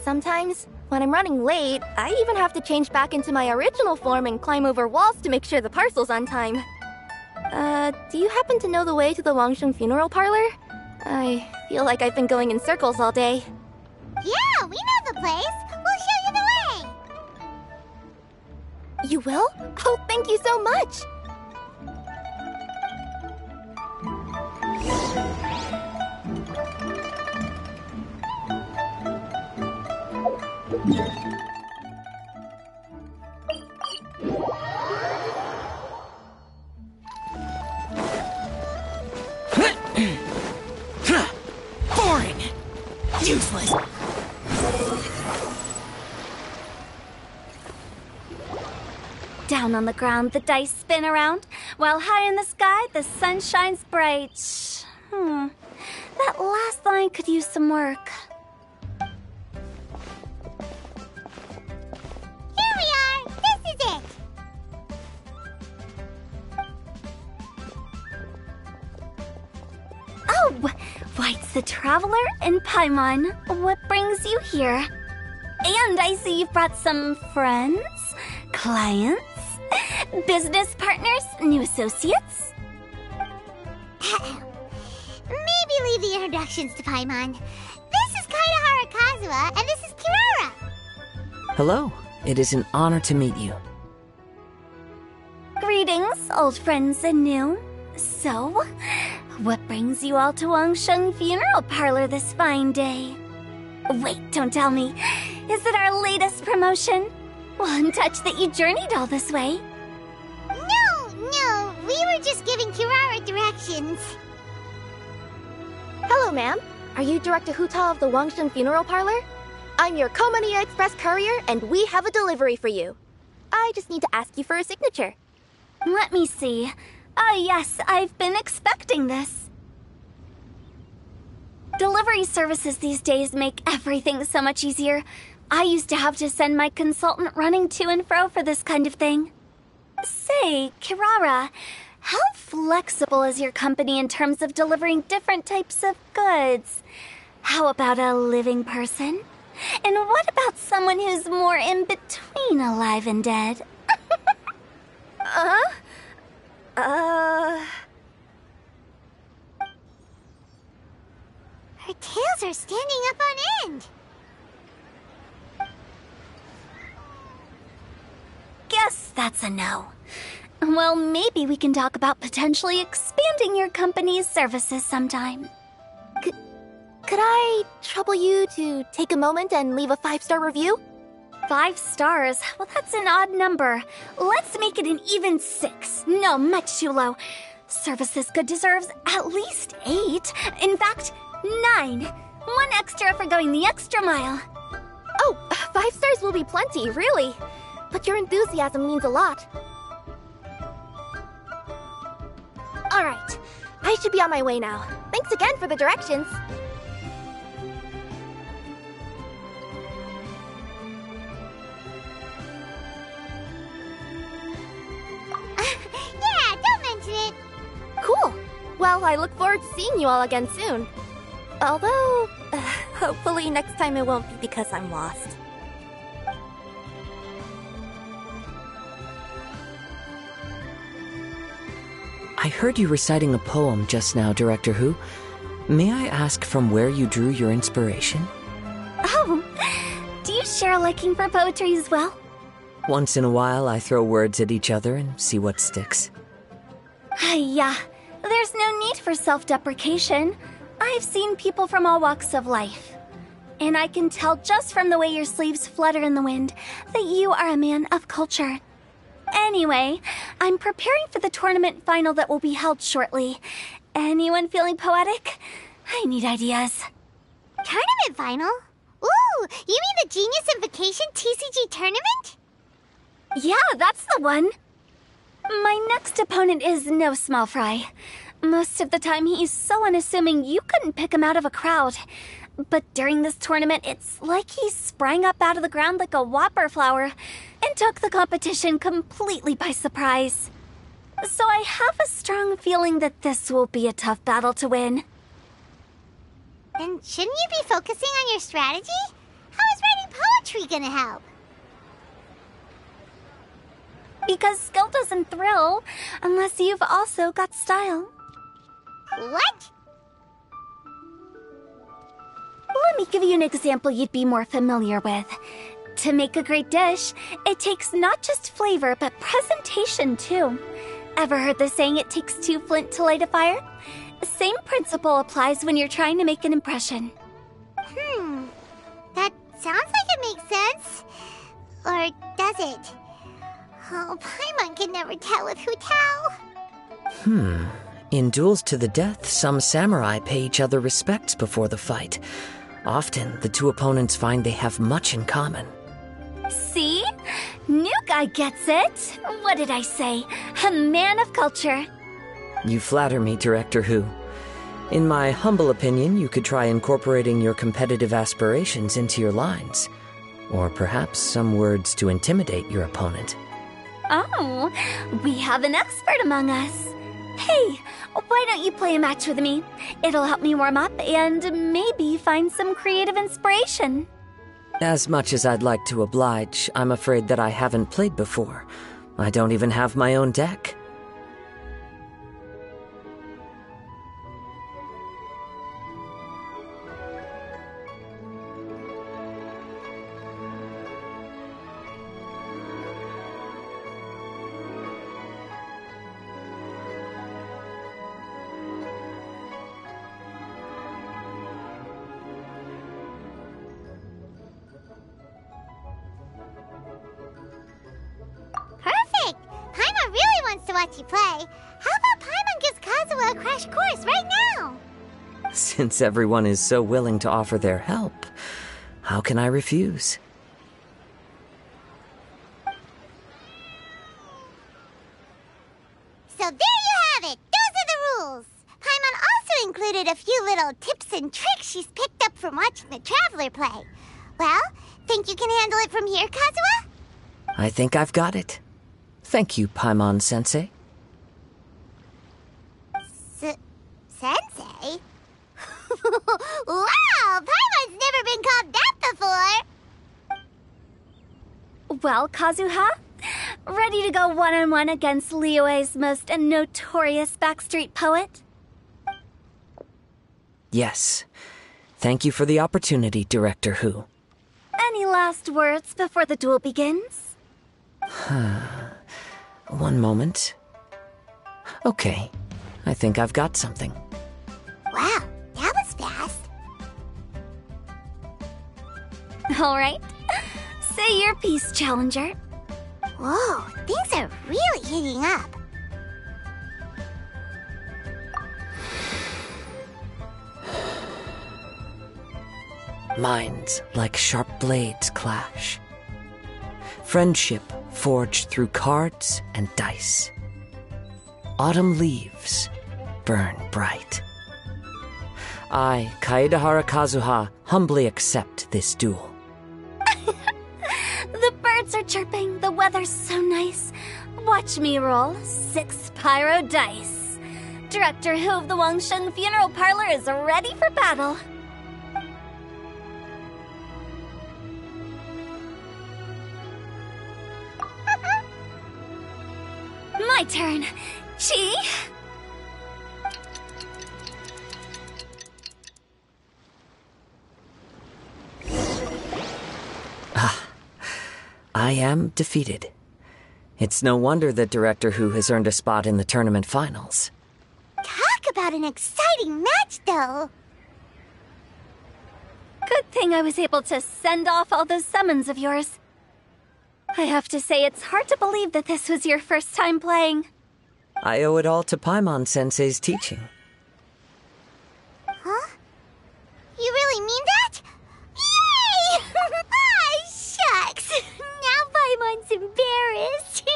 Sometimes, when I'm running late, I even have to change back into my original form and climb over walls to make sure the parcel's on time. Do you happen to know the way to the Wangsheng Funeral Parlor? I feel like I've been going in circles all day. Yeah, we know the place. We'll show you the way. You will? Oh, thank you so much! Boring! Useless! Down on the ground, the dice spin around, while high in the sky, the sun shines bright. That last line could use some work. Here we are. This is it. Oh, White's the Traveler and Paimon. What brings you here? And I see you've brought some friends, clients, business partners, new associates. Maybe leave the introductions to Paimon. This is Kaedahara Kazuha, and this is Kirara. Hello. It is an honor to meet you. Greetings, old friends and new. So, what brings you all to Wangsheng Funeral Parlor this fine day? Wait, don't tell me. Is it our latest promotion? Well, I'm touched that you journeyed all this way. No, we were just giving Kirara directions. Hello, ma'am. Are you Director Huta of the Wangsheng Funeral Parlor? I'm your Komaniya Express courier, and we have a delivery for you. I just need to ask you for a signature. Let me see. Yes, I've been expecting this. Delivery services these days make everything so much easier. I used to have to send my consultant running to and fro for this kind of thing. Say, Kirara, how flexible is your company in terms of delivering different types of goods? How about a living person? And what about someone who's more in between alive and dead? Her tails are standing up on end. Guess that's a no. Well, maybe we can talk about potentially expanding your company's services sometime. Could I trouble you to take a moment and leave a 5-star review? 5 stars? Well, that's an odd number. Let's make it an even 6. No, much too low. Services good deserves at least 8. In fact, 9. 1 extra for going the extra mile. Oh, 5 stars will be plenty, really. But your enthusiasm means a lot. All right, I should be on my way now. Thanks again for the directions. Yeah, don't mention it. Cool. Well, I look forward to seeing you all again soon. Although, hopefully next time it won't be because I'm lost. I heard you reciting a poem just now, Director Who. May I ask from where you drew your inspiration? Oh, do you share a liking for poetry as well? Once in a while, I throw words at each other and see what sticks. Yeah, there's no need for self-deprecation. I've seen people from all walks of life. And I can tell just from the way your sleeves flutter in the wind that you are a man of culture. Anyway, I'm preparing for the tournament final that will be held shortly. Anyone feeling poetic? I need ideas. Tournament final? Ooh, you mean the Genius Invocation TCG tournament? Yeah, that's the one. My next opponent is no small fry. Most of the time, he's so unassuming you couldn't pick him out of a crowd. But during this tournament, it's like he sprang up out of the ground like a whopper flower and took the competition completely by surprise. So I have a strong feeling that this will be a tough battle to win. And shouldn't you be focusing on your strategy? How is writing poetry gonna help? Because skill doesn't thrill unless you've also got style. What? me give you an example you'd be more familiar with. To make a great dish, it takes not just flavor, but presentation too. Ever heard the saying, it takes 2 flint to light a fire? The same principle applies when you're trying to make an impression. That sounds like it makes sense. Or does it? Oh, Paimon can never tell with Hu Tao. In duels to the death, some samurai pay each other respects before the fight. Often, the two opponents find they have much in common. See? New guy gets it. What did I say? A man of culture. You flatter me, Director Hu. In my humble opinion, you could try incorporating your competitive aspirations into your lines. Or perhaps some words to intimidate your opponent. Oh, we have an expert among us. Hey, why don't you play a match with me? It'll help me warm up and maybe find some creative inspiration. As much as I'd like to oblige, I'm afraid that I haven't played before. I don't even have my own deck. Perfect! Paimon really wants to watch you play. How about Paimon gives Kazuha a crash course right now? Since everyone is so willing to offer their help, how can I refuse? So there you have it! Those are the rules! Paimon also included a few little tips and tricks she's picked up from watching the Traveler play. Well, think you can handle it from here, Kazuha? I think I've got it. Thank you, Paimon-sensei. Sensei? Wow! Paimon's never been called that before! Well, Kazuha, ready to go one-on-one against Liyue's most notorious backstreet poet? Yes. Thank you for the opportunity, Director Hu. Any last words before the duel begins? One moment. Okay, I think I've got something. Wow, that was fast. All right. Say your piece, Challenger. Whoa, things are really heating up. Minds like sharp blades clash. Friendship forged through cards and dice. Autumn leaves burn bright. I, Kaedehara Kazuha, humbly accept this duel. The birds are chirping, the weather's so nice. Watch me roll 6 pyro dice. Director Hu of the Wangsheng Funeral Parlor is ready for battle. My turn. Chi? I am defeated. It's no wonder that Director Hu has earned a spot in the tournament finals. Talk about an exciting match, though. Good thing I was able to send off all those summons of yours. I have to say, it's hard to believe that this was your first time playing. I owe it all to Paimon-sensei's teaching. Huh? You really mean that? Yay! Ah, shucks! Now Paimon's embarrassed.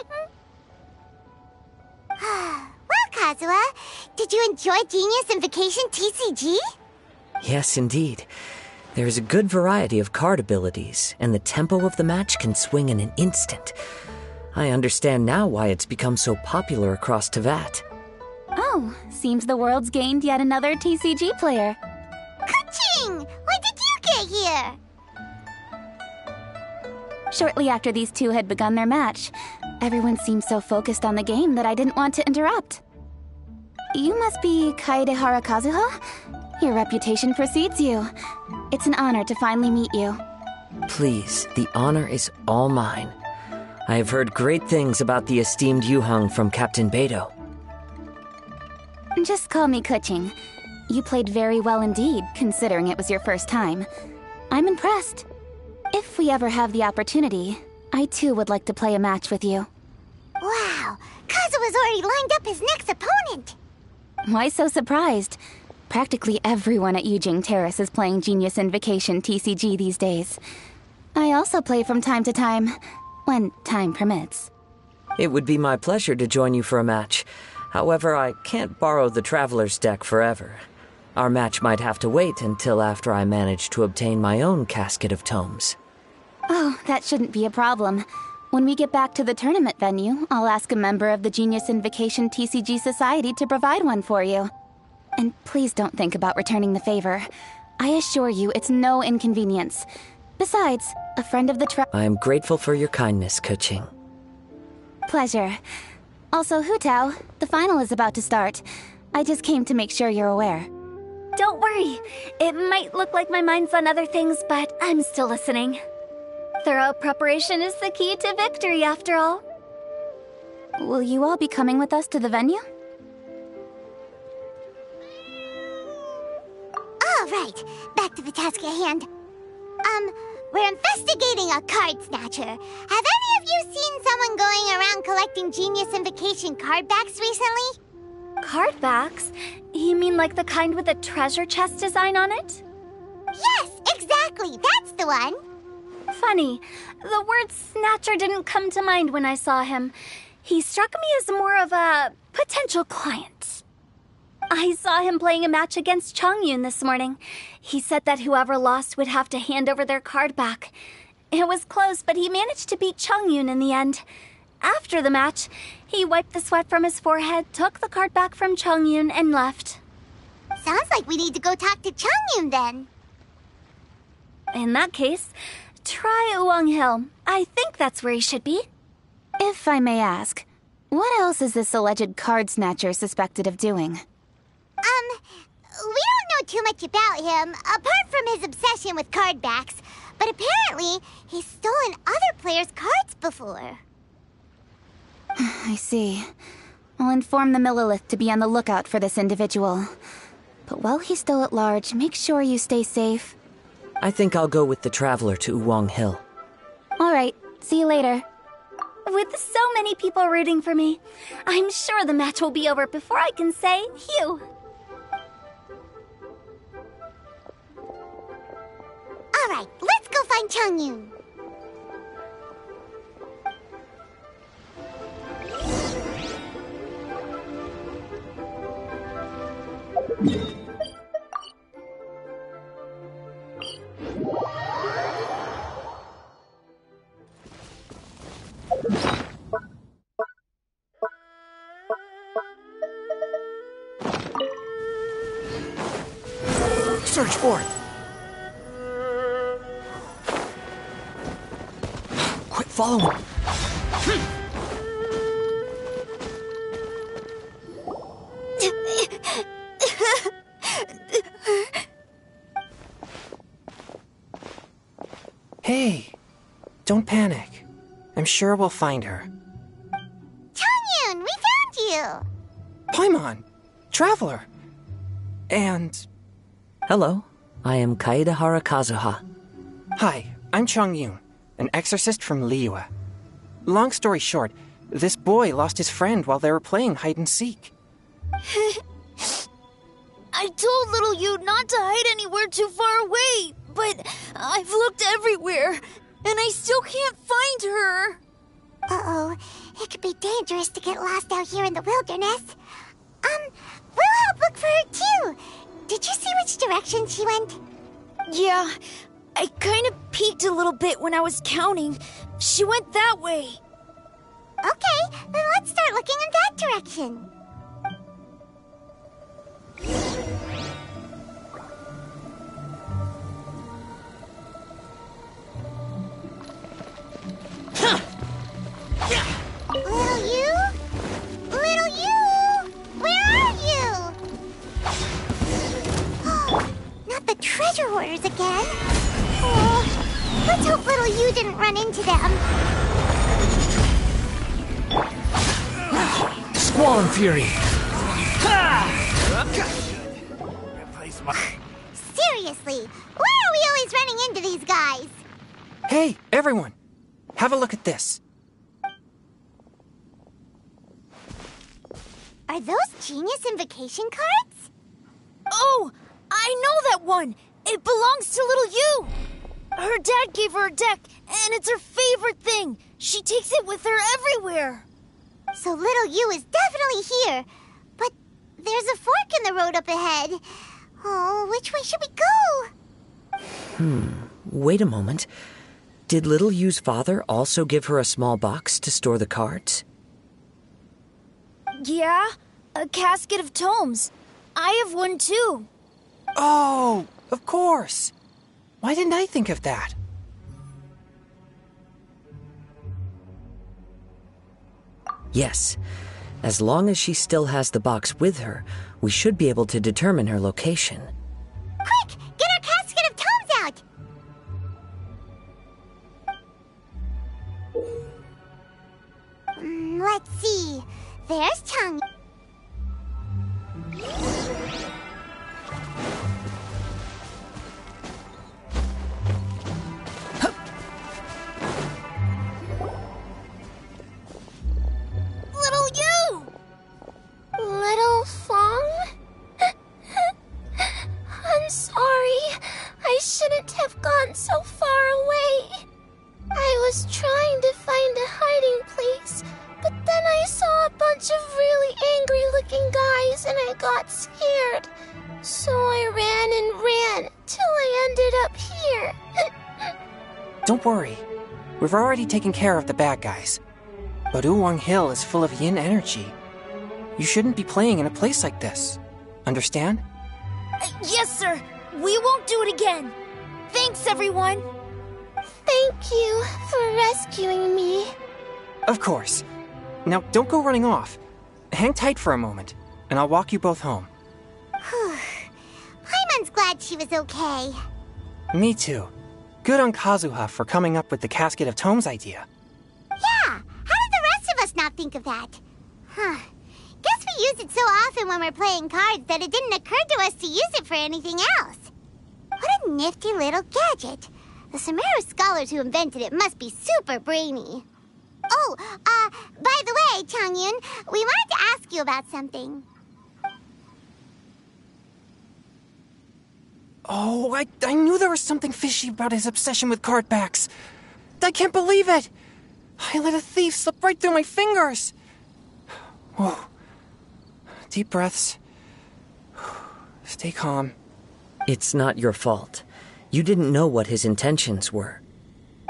Well, Kazuha, did you enjoy Genius Invocation TCG? Yes, indeed. There is a good variety of card abilities, and the tempo of the match can swing in an instant. I understand now why it's become so popular across Teyvat. Oh, seems the world's gained yet another TCG player. Ka-ching! When did you get here? Shortly after these two had begun their match, everyone seemed so focused on the game that I didn't want to interrupt. You must be Kaedehara Kazuha? Your reputation precedes you. It's an honor to finally meet you. Please, the honor is all mine. I have heard great things about the esteemed Yuheng from Captain Beidou. Just call me Keqing. You played very well indeed, considering it was your first time. I'm impressed. If we ever have the opportunity, I too would like to play a match with you. Wow, Kazuha's already lined up his next opponent. Why so surprised? Practically everyone at Yujing Terrace is playing Genius Invocation TCG these days. I also play from time to time, when time permits. It would be my pleasure to join you for a match. However, I can't borrow the Traveler's deck forever. Our match might have to wait until after I manage to obtain my own casket of tomes. Oh, that shouldn't be a problem. When we get back to the tournament venue, I'll ask a member of the Genius Invocation TCG Society to provide one for you. And please don't think about returning the favor. I assure you it's no inconvenience. Besides, a friend of the I am grateful for your kindness, Keqing. Pleasure. Also, Hu Tao, the final is about to start. I just came to make sure you're aware. Don't worry. It might look like my mind's on other things, but I'm still listening. Thorough preparation is the key to victory, after all. Will you all be coming with us to the venue? All right, back to the task at hand. We're investigating a card snatcher. Have any of you seen someone going around collecting Genius Invocation card backs recently? Card backs? You mean like the kind with a treasure chest design on it? Yes, exactly, that's the one. Funny, the word snatcher didn't come to mind when I saw him. He struck me as more of a potential client. I saw him playing a match against Chongyun this morning. He said that whoever lost would have to hand over their card back. It was close, but he managed to beat Chongyun in the end. After the match, he wiped the sweat from his forehead, took the card back from Chongyun, and left. Sounds like we need to go talk to Chongyun then. In that case, try Uwang Hill. I think that's where he should be. If I may ask, what else is this alleged card snatcher suspected of doing? We don't know too much about him, apart from his obsession with card backs. But apparently, he's stolen other players' cards before. I see. I'll inform the Millilith to be on the lookout for this individual. But while he's still at large, make sure you stay safe. I think I'll go with the Traveler to Uwang Hill. All right, see you later. With so many people rooting for me, I'm sure the match will be over before I can say phew. All right, let's go find Chongyun. Search for it. Quit following. Hey, don't panic. I'm sure we'll find her. Chongyun, we found you! Paimon! Traveler! And... Hello, I am Kaedehara Kazuha. Hi, I'm Chongyun, an exorcist from Liyue. Long story short, this boy lost his friend while they were playing hide-and-seek. I told little Yu not to hide anywhere too far away, but I've looked everywhere, and I still can't find her. Uh-oh, it could be dangerous to get lost out here in the wilderness. We'll help look for her too. Did you see which direction she went? Yeah, I kind of peeked a little bit when I was counting. She went that way. Okay, then let's start looking in that direction. Little you? Little you? Where are you? starters again. Oh, let's hope little you didn't run into them. Squall Fury! Seriously, why are we always running into these guys? Hey, everyone! Have a look at this. Are those Genius Invocation cards? Oh, I know that one! It belongs to little you! Her dad gave her a deck, and it's her favorite thing. She takes it with her everywhere. So little you is definitely here. But there's a fork in the road up ahead. Oh, which way should we go? Wait a moment. Did Little Yu's father also give her a small box to store the cards? Yeah, a casket of tomes. I have one too. Oh, of course. Why didn't I think of that? Yes. As long as she still has the box with her, we should be able to determine her location. Quick, get our casket of tomes out! Let's see. There's Chang. Little you! Little Fong? I'm sorry. I shouldn't have gone so far away. I was trying to find a hiding place, but then I saw a bunch of really angry-looking guys and I got scared. So I ran till I ended up here. Don't worry. We've already taken care of the bad guys. But Oolong Hill is full of yin energy. You shouldn't be playing in a place like this. Understand? Yes, sir. We won't do it again. Thanks, everyone. Thank you for rescuing me. Of course. Now, don't go running off. Hang tight for a moment, and I'll walk you both home. Paimon's glad she was okay. Me too. Good on Kazuha for coming up with the Casket of Tomes idea. Yeah, how did the rest of us not think of that? Guess we use it so often when we're playing cards that it didn't occur to us to use it for anything else. What a nifty little gadget. The Sumeru scholars who invented it must be super brainy. Oh, by the way, Changyun, we wanted to ask you about something. Oh, I knew there was something fishy about his obsession with card backs. I can't believe it! I let a thief slip right through my fingers! Whoa. Deep breaths. Stay calm. It's not your fault. You didn't know what his intentions were.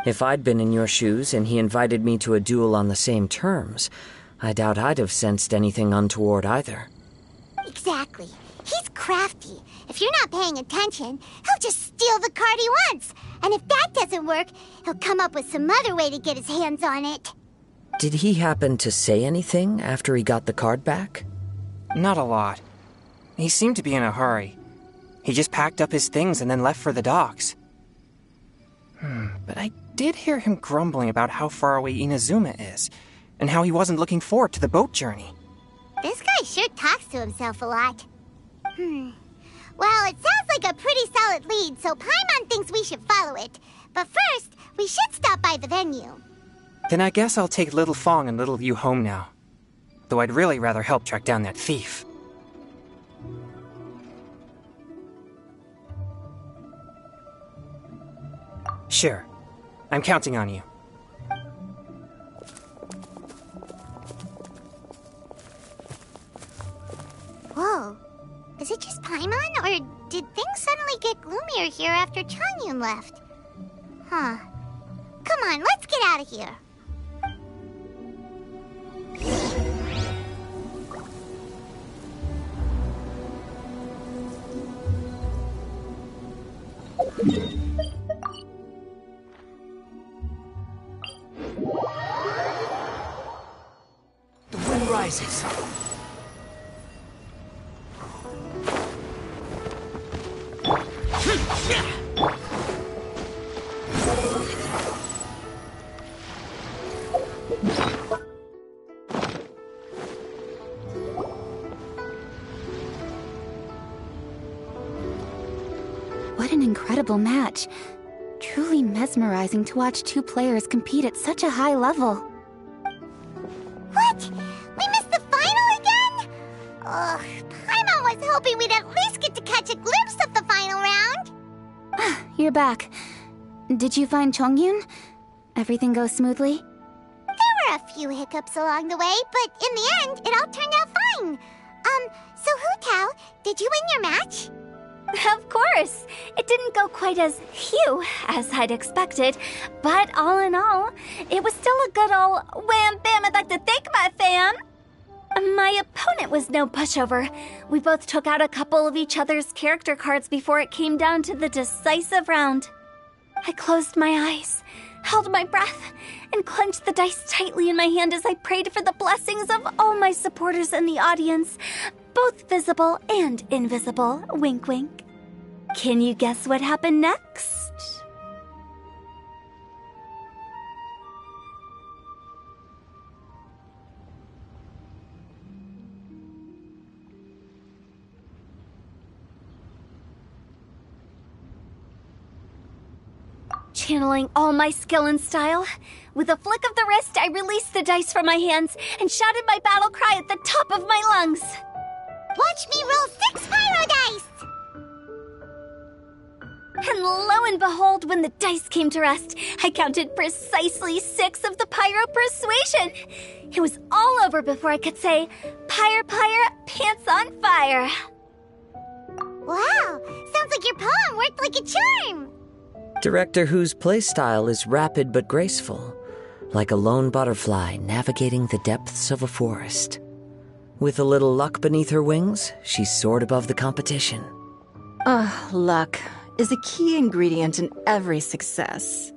If I'd been in your shoes and he invited me to a duel on the same terms, I doubt I'd have sensed anything untoward either. Exactly. He's crafty. If you're not paying attention, he'll just steal the card he wants. And if that doesn't work, he'll come up with some other way to get his hands on it. Did he happen to say anything after he got the card back? Not a lot. He seemed to be in a hurry. He just packed up his things and then left for the docks. But I did hear him grumbling about how far away Inazuma is, and how he wasn't looking forward to the boat journey. This guy sure talks to himself a lot. Well, it sounds like a pretty solid lead, so Paimon thinks we should follow it. But first, we should stop by the venue. Then I guess I'll take Little Fong and Little Yu home now. Though I'd really rather help track down that thief. Sure. I'm counting on you. Whoa. Is it just Paimon, or did things suddenly get gloomier here after Changyun left? Huh. Come on, let's get out of here. The wind rises. incredible match. Truly mesmerizing to watch two players compete at such a high level. What? We missed the final again? Ugh, Paimon was hoping we'd at least get to catch a glimpse of the final round. You're back. Did you find Chongyun? Everything go smoothly? There were a few hiccups along the way, but in the end, it all turned out fine. So Hu Tao, did you win your match? Of course! It didn't go quite as phew as I'd expected, but all in all, it was still a good ol' wham bam. I'd like to thank my fam! My opponent was no pushover. We both took out a couple of each other's character cards before it came down to the decisive round. I closed my eyes, held my breath, and clenched the dice tightly in my hand as I prayed for the blessings of all my supporters in the audience, both visible and invisible. Wink, wink. Can you guess what happened next? Channeling all my skill and style, with a flick of the wrist, I released the dice from my hands and shouted my battle cry at the top of my lungs. Watch me roll 6 pyro dice! And lo and behold, when the dice came to rest, I counted precisely 6 of the pyro persuasion. It was all over before I could say, "Pyre, pyre, pants on fire." Wow, sounds like your poem worked like a charm. Director Hu's playstyle is rapid but graceful, like a lone butterfly navigating the depths of a forest. With a little luck beneath her wings, she soared above the competition. Luck is a key ingredient in every success.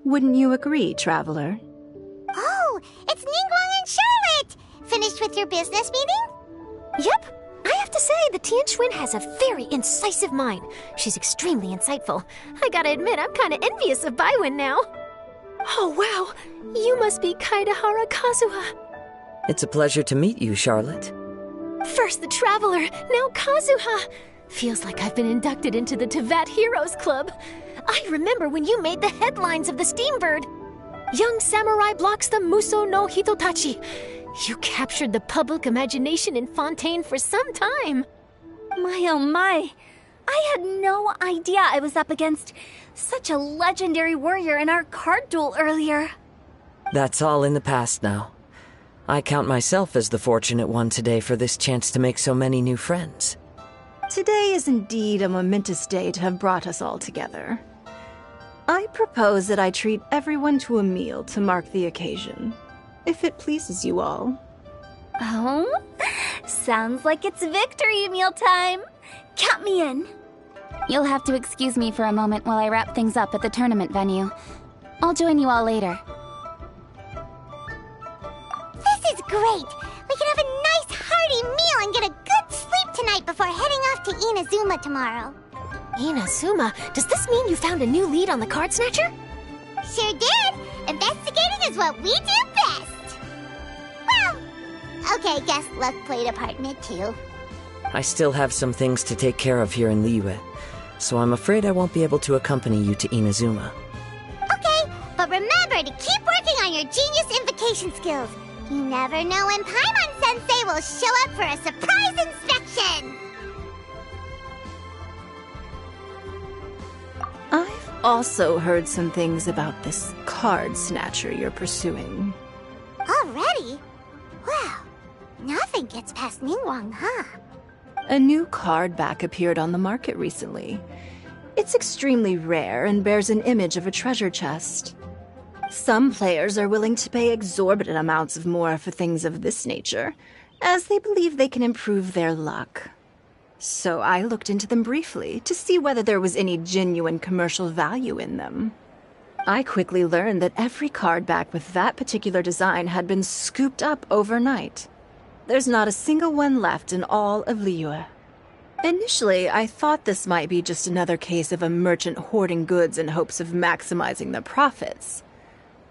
Wouldn't you agree, Traveler? Oh, it's Ningguang and Charlotte! Finished with your business meeting? Yep. I have to say, the Tianquan has a very incisive mind. She's extremely insightful. I gotta admit, I'm kinda envious of Baiwen now. Oh, wow. You must be Kaidahara Kazuha. It's a pleasure to meet you, Charlotte. First the Traveler, now Kazuha. Feels like I've been inducted into the Teyvat Heroes Club. I remember when you made the headlines of the Steambird. Young samurai blocks the Muso no Hitotachi. You captured the public imagination in Fontaine for some time. My oh my. I had no idea I was up against such a legendary warrior in our card duel earlier. That's all in the past now. I count myself as the fortunate one today for this chance to make so many new friends. Today is indeed a momentous day to have brought us all together. I propose that I treat everyone to a meal to mark the occasion, if it pleases you all. Oh? Sounds like it's victory meal time. Count me in. You'll have to excuse me for a moment while I wrap things up at the tournament venue. I'll join you all later. This is great! We can have a nice hearty meal and get a good sleep tonight before heading off to Inazuma tomorrow. Inazuma? Does this mean you found a new lead on the Card Snatcher? Sure did! Investigating is what we do best! Well, okay, guess luck played a part in it too. I still have some things to take care of here in Liyue, so I'm afraid I won't be able to accompany you to Inazuma. Okay, but remember to keep working on your genius invocation skills. You never know when Paimon-sensei will show up for a surprise inspection! I've also heard some things about this Card Snatcher you're pursuing. Already? Well, nothing gets past Ningguang, huh? A new card back appeared on the market recently. It's extremely rare and bears an image of a treasure chest. Some players are willing to pay exorbitant amounts of more for things of this nature, as they believe they can improve their luck. So I looked into them briefly to see whether there was any genuine commercial value in them. I quickly learned that every card back with that particular design had been scooped up overnight. There's not a single one left in all of Liyue. Initially, I thought this might be just another case of a merchant hoarding goods in hopes of maximizing their profits.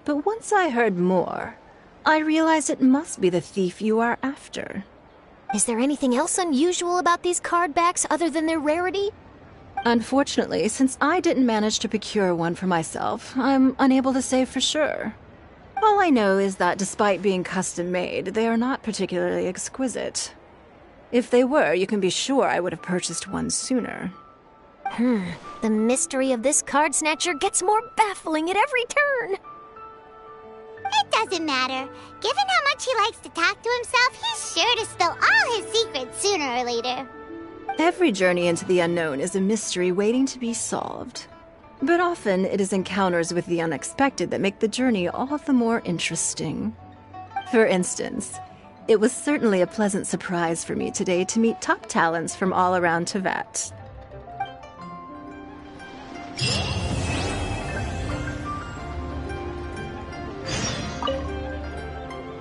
But once I heard more, I realized it must be the thief you are after. Is there anything else unusual about these card backs other than their rarity? Unfortunately, since I didn't manage to procure one for myself, I'm unable to say for sure. All I know is that despite being custom-made, they are not particularly exquisite. If they were, you can be sure I would have purchased one sooner. The mystery of this card snatcher gets more baffling at every turn. It doesn't matter. Given how much he likes to talk to himself, he's sure to spill all his secrets sooner or later. Every journey into the unknown is a mystery waiting to be solved. But often it is encounters with the unexpected that make the journey all the more interesting. For instance, it was certainly a pleasant surprise for me today to meet top talents from all around Teyvat.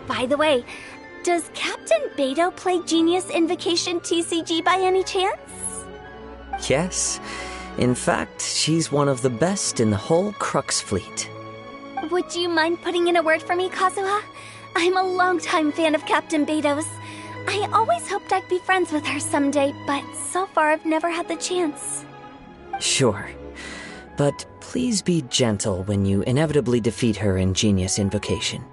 By the way, does Captain Beidou play Genius Invocation TCG by any chance? Yes. In fact, she's one of the best in the whole Crux fleet. Would you mind putting in a word for me, Kazuha? I'm a longtime fan of Captain Beidou's. I always hoped I'd be friends with her someday, but so far I've never had the chance. Sure. But please be gentle when you inevitably defeat her in Genius Invocation.